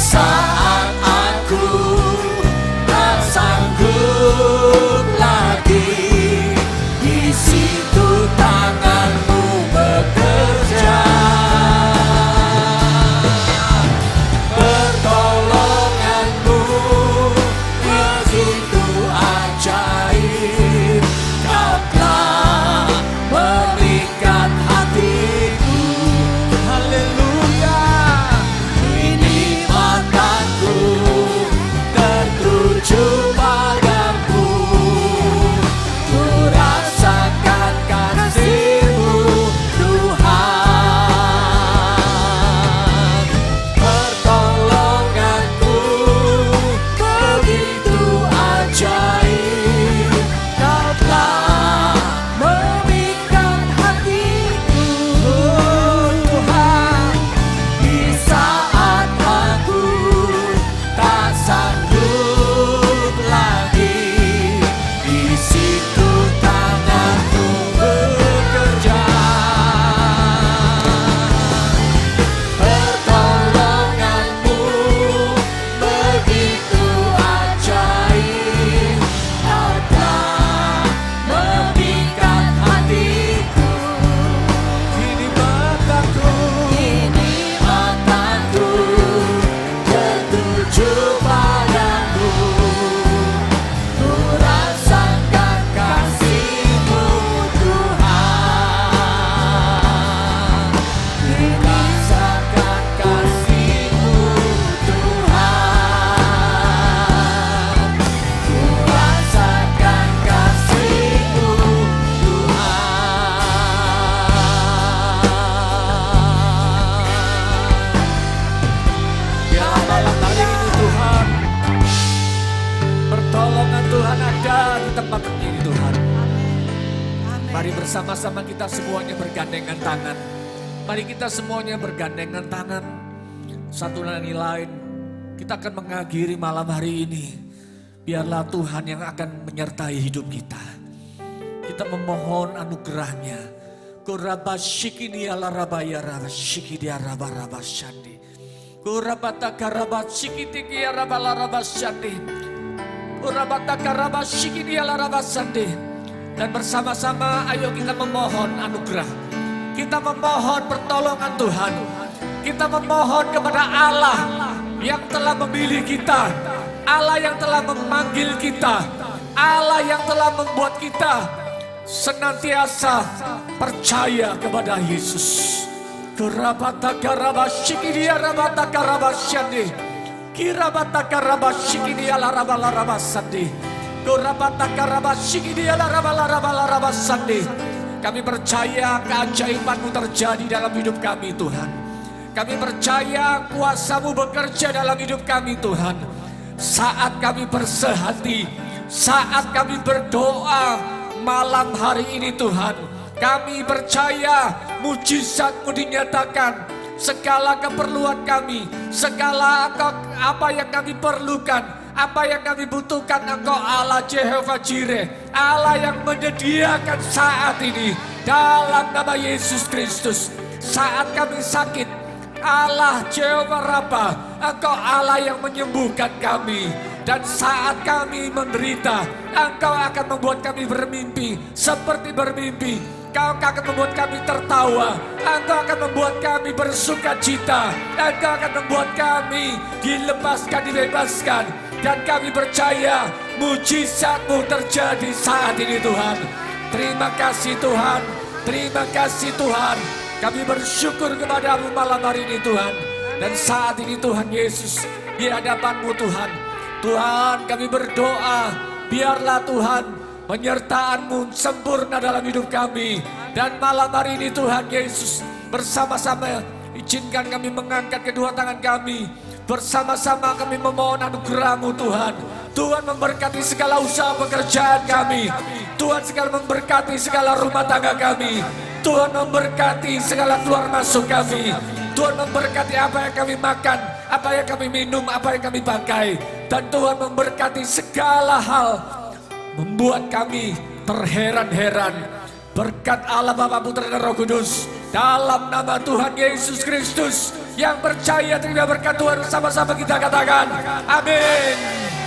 Saat aku tak sanggup lagi, di situ tanganmu bekerja. Pertolonganmu begitu ajaib, kau telah memikat hatiku. Haleluya. Tertuju padamu, ku rasakan kasih-Mu Tuhan. Pertolongan-Mu begitu ajaib, Kau telah memikat hatiku. Oh Tuhan, di saat aku tak sanggup lagi, di situ tanganmu bekerja. Pertolonganmu begitu ajaib, Kau telah memikat hatiku. Kini mataku tertuju padamu, ku rasakan kasih-Mu Tuhan. Ku rasakan kasih-Mu Tuhan. Ku rasakan kasih-Mu Tuhan. Ya malam hari ini Tuhan, pertolongan Tuhan ada di tempat ini Tuhan. Mari bersama-sama kita semuanya bergandengan tangan. Mari kita semuanya bergandengan tangan. Satu lagi lain, kita akan mengakhiri malam hari ini. Biarlah Tuhan yang akan menyertai hidup kita. Kita memohon anugerahnya. Kurabashikini ala rabaya rabashikidi arabarabashandi. Kurabata karabashikiti arabalarabashandi. Kurabata karabashikidi alarabashandi. Dan bersama-sama ayo kita memohon anugerah. Kita memohon pertolongan Tuhan. Kita memohon kepada Allah yang telah memilih kita. Allah yang telah memanggil kita. Allah yang telah membuat kita senantiasa percaya kepada Yesus. Kurabata karabashikidi arabatakarabasyandi. Kirabata karabashikidi alarabalarabasandi. Kurabata karabashikidi alarabalarabasandi. Kami percaya keajaiban-Mu terjadi dalam hidup kami Tuhan. Kami percaya kuasa-Mu bekerja dalam hidup kami Tuhan. Saat kami bersehati, saat kami berdoa malam hari ini Tuhan, kami percaya mujizat-Mu dinyatakan. Segala keperluan kami, segala apa yang kami perlukan, apa yang kami butuhkan, Engkau Allah Jehovah Jireh, Allah yang menyediakan saat ini dalam nama Yesus Kristus. Saat kami sakit, Allah Jehovah Rafa, Engkau Allah yang menyembuhkan kami. Dan saat kami menderita, Engkau akan membuat kami bermimpi seperti bermimpi. Engkau akan membuat kami tertawa, Engkau akan membuat kami bersuka cita, Engkau akan membuat kami dilepaskan, dibebaskan. Dan kami percaya mujizat-Mu terjadi saat ini Tuhan. Terima kasih Tuhan, terima kasih Tuhan. Kami bersyukur kepada-Mu malam hari ini Tuhan. Dan saat ini Tuhan Yesus, di hadapan-Mu Tuhan, Tuhan kami berdoa, biarlah Tuhan penyertaan-Mu sempurna dalam hidup kami. Dan malam hari ini Tuhan Yesus, bersama-sama izinkan kami mengangkat kedua tangan kami. Bersama-sama kami memohon anugerah-Mu Tuhan. Tuhan memberkati segala usaha pekerjaan kami. Tuhan segala memberkati segala rumah tangga kami. Tuhan memberkati segala keluar masuk kami. Tuhan memberkati apa yang kami makan, apa yang kami minum, apa yang kami pakai. Dan Tuhan memberkati segala hal, membuat kami terheran-heran. Berkat Allah Bapa, Putra dan Roh Kudus, dalam nama Tuhan Yesus Kristus, yang percaya terima berkat Tuhan, sama-sama kita katakan amin.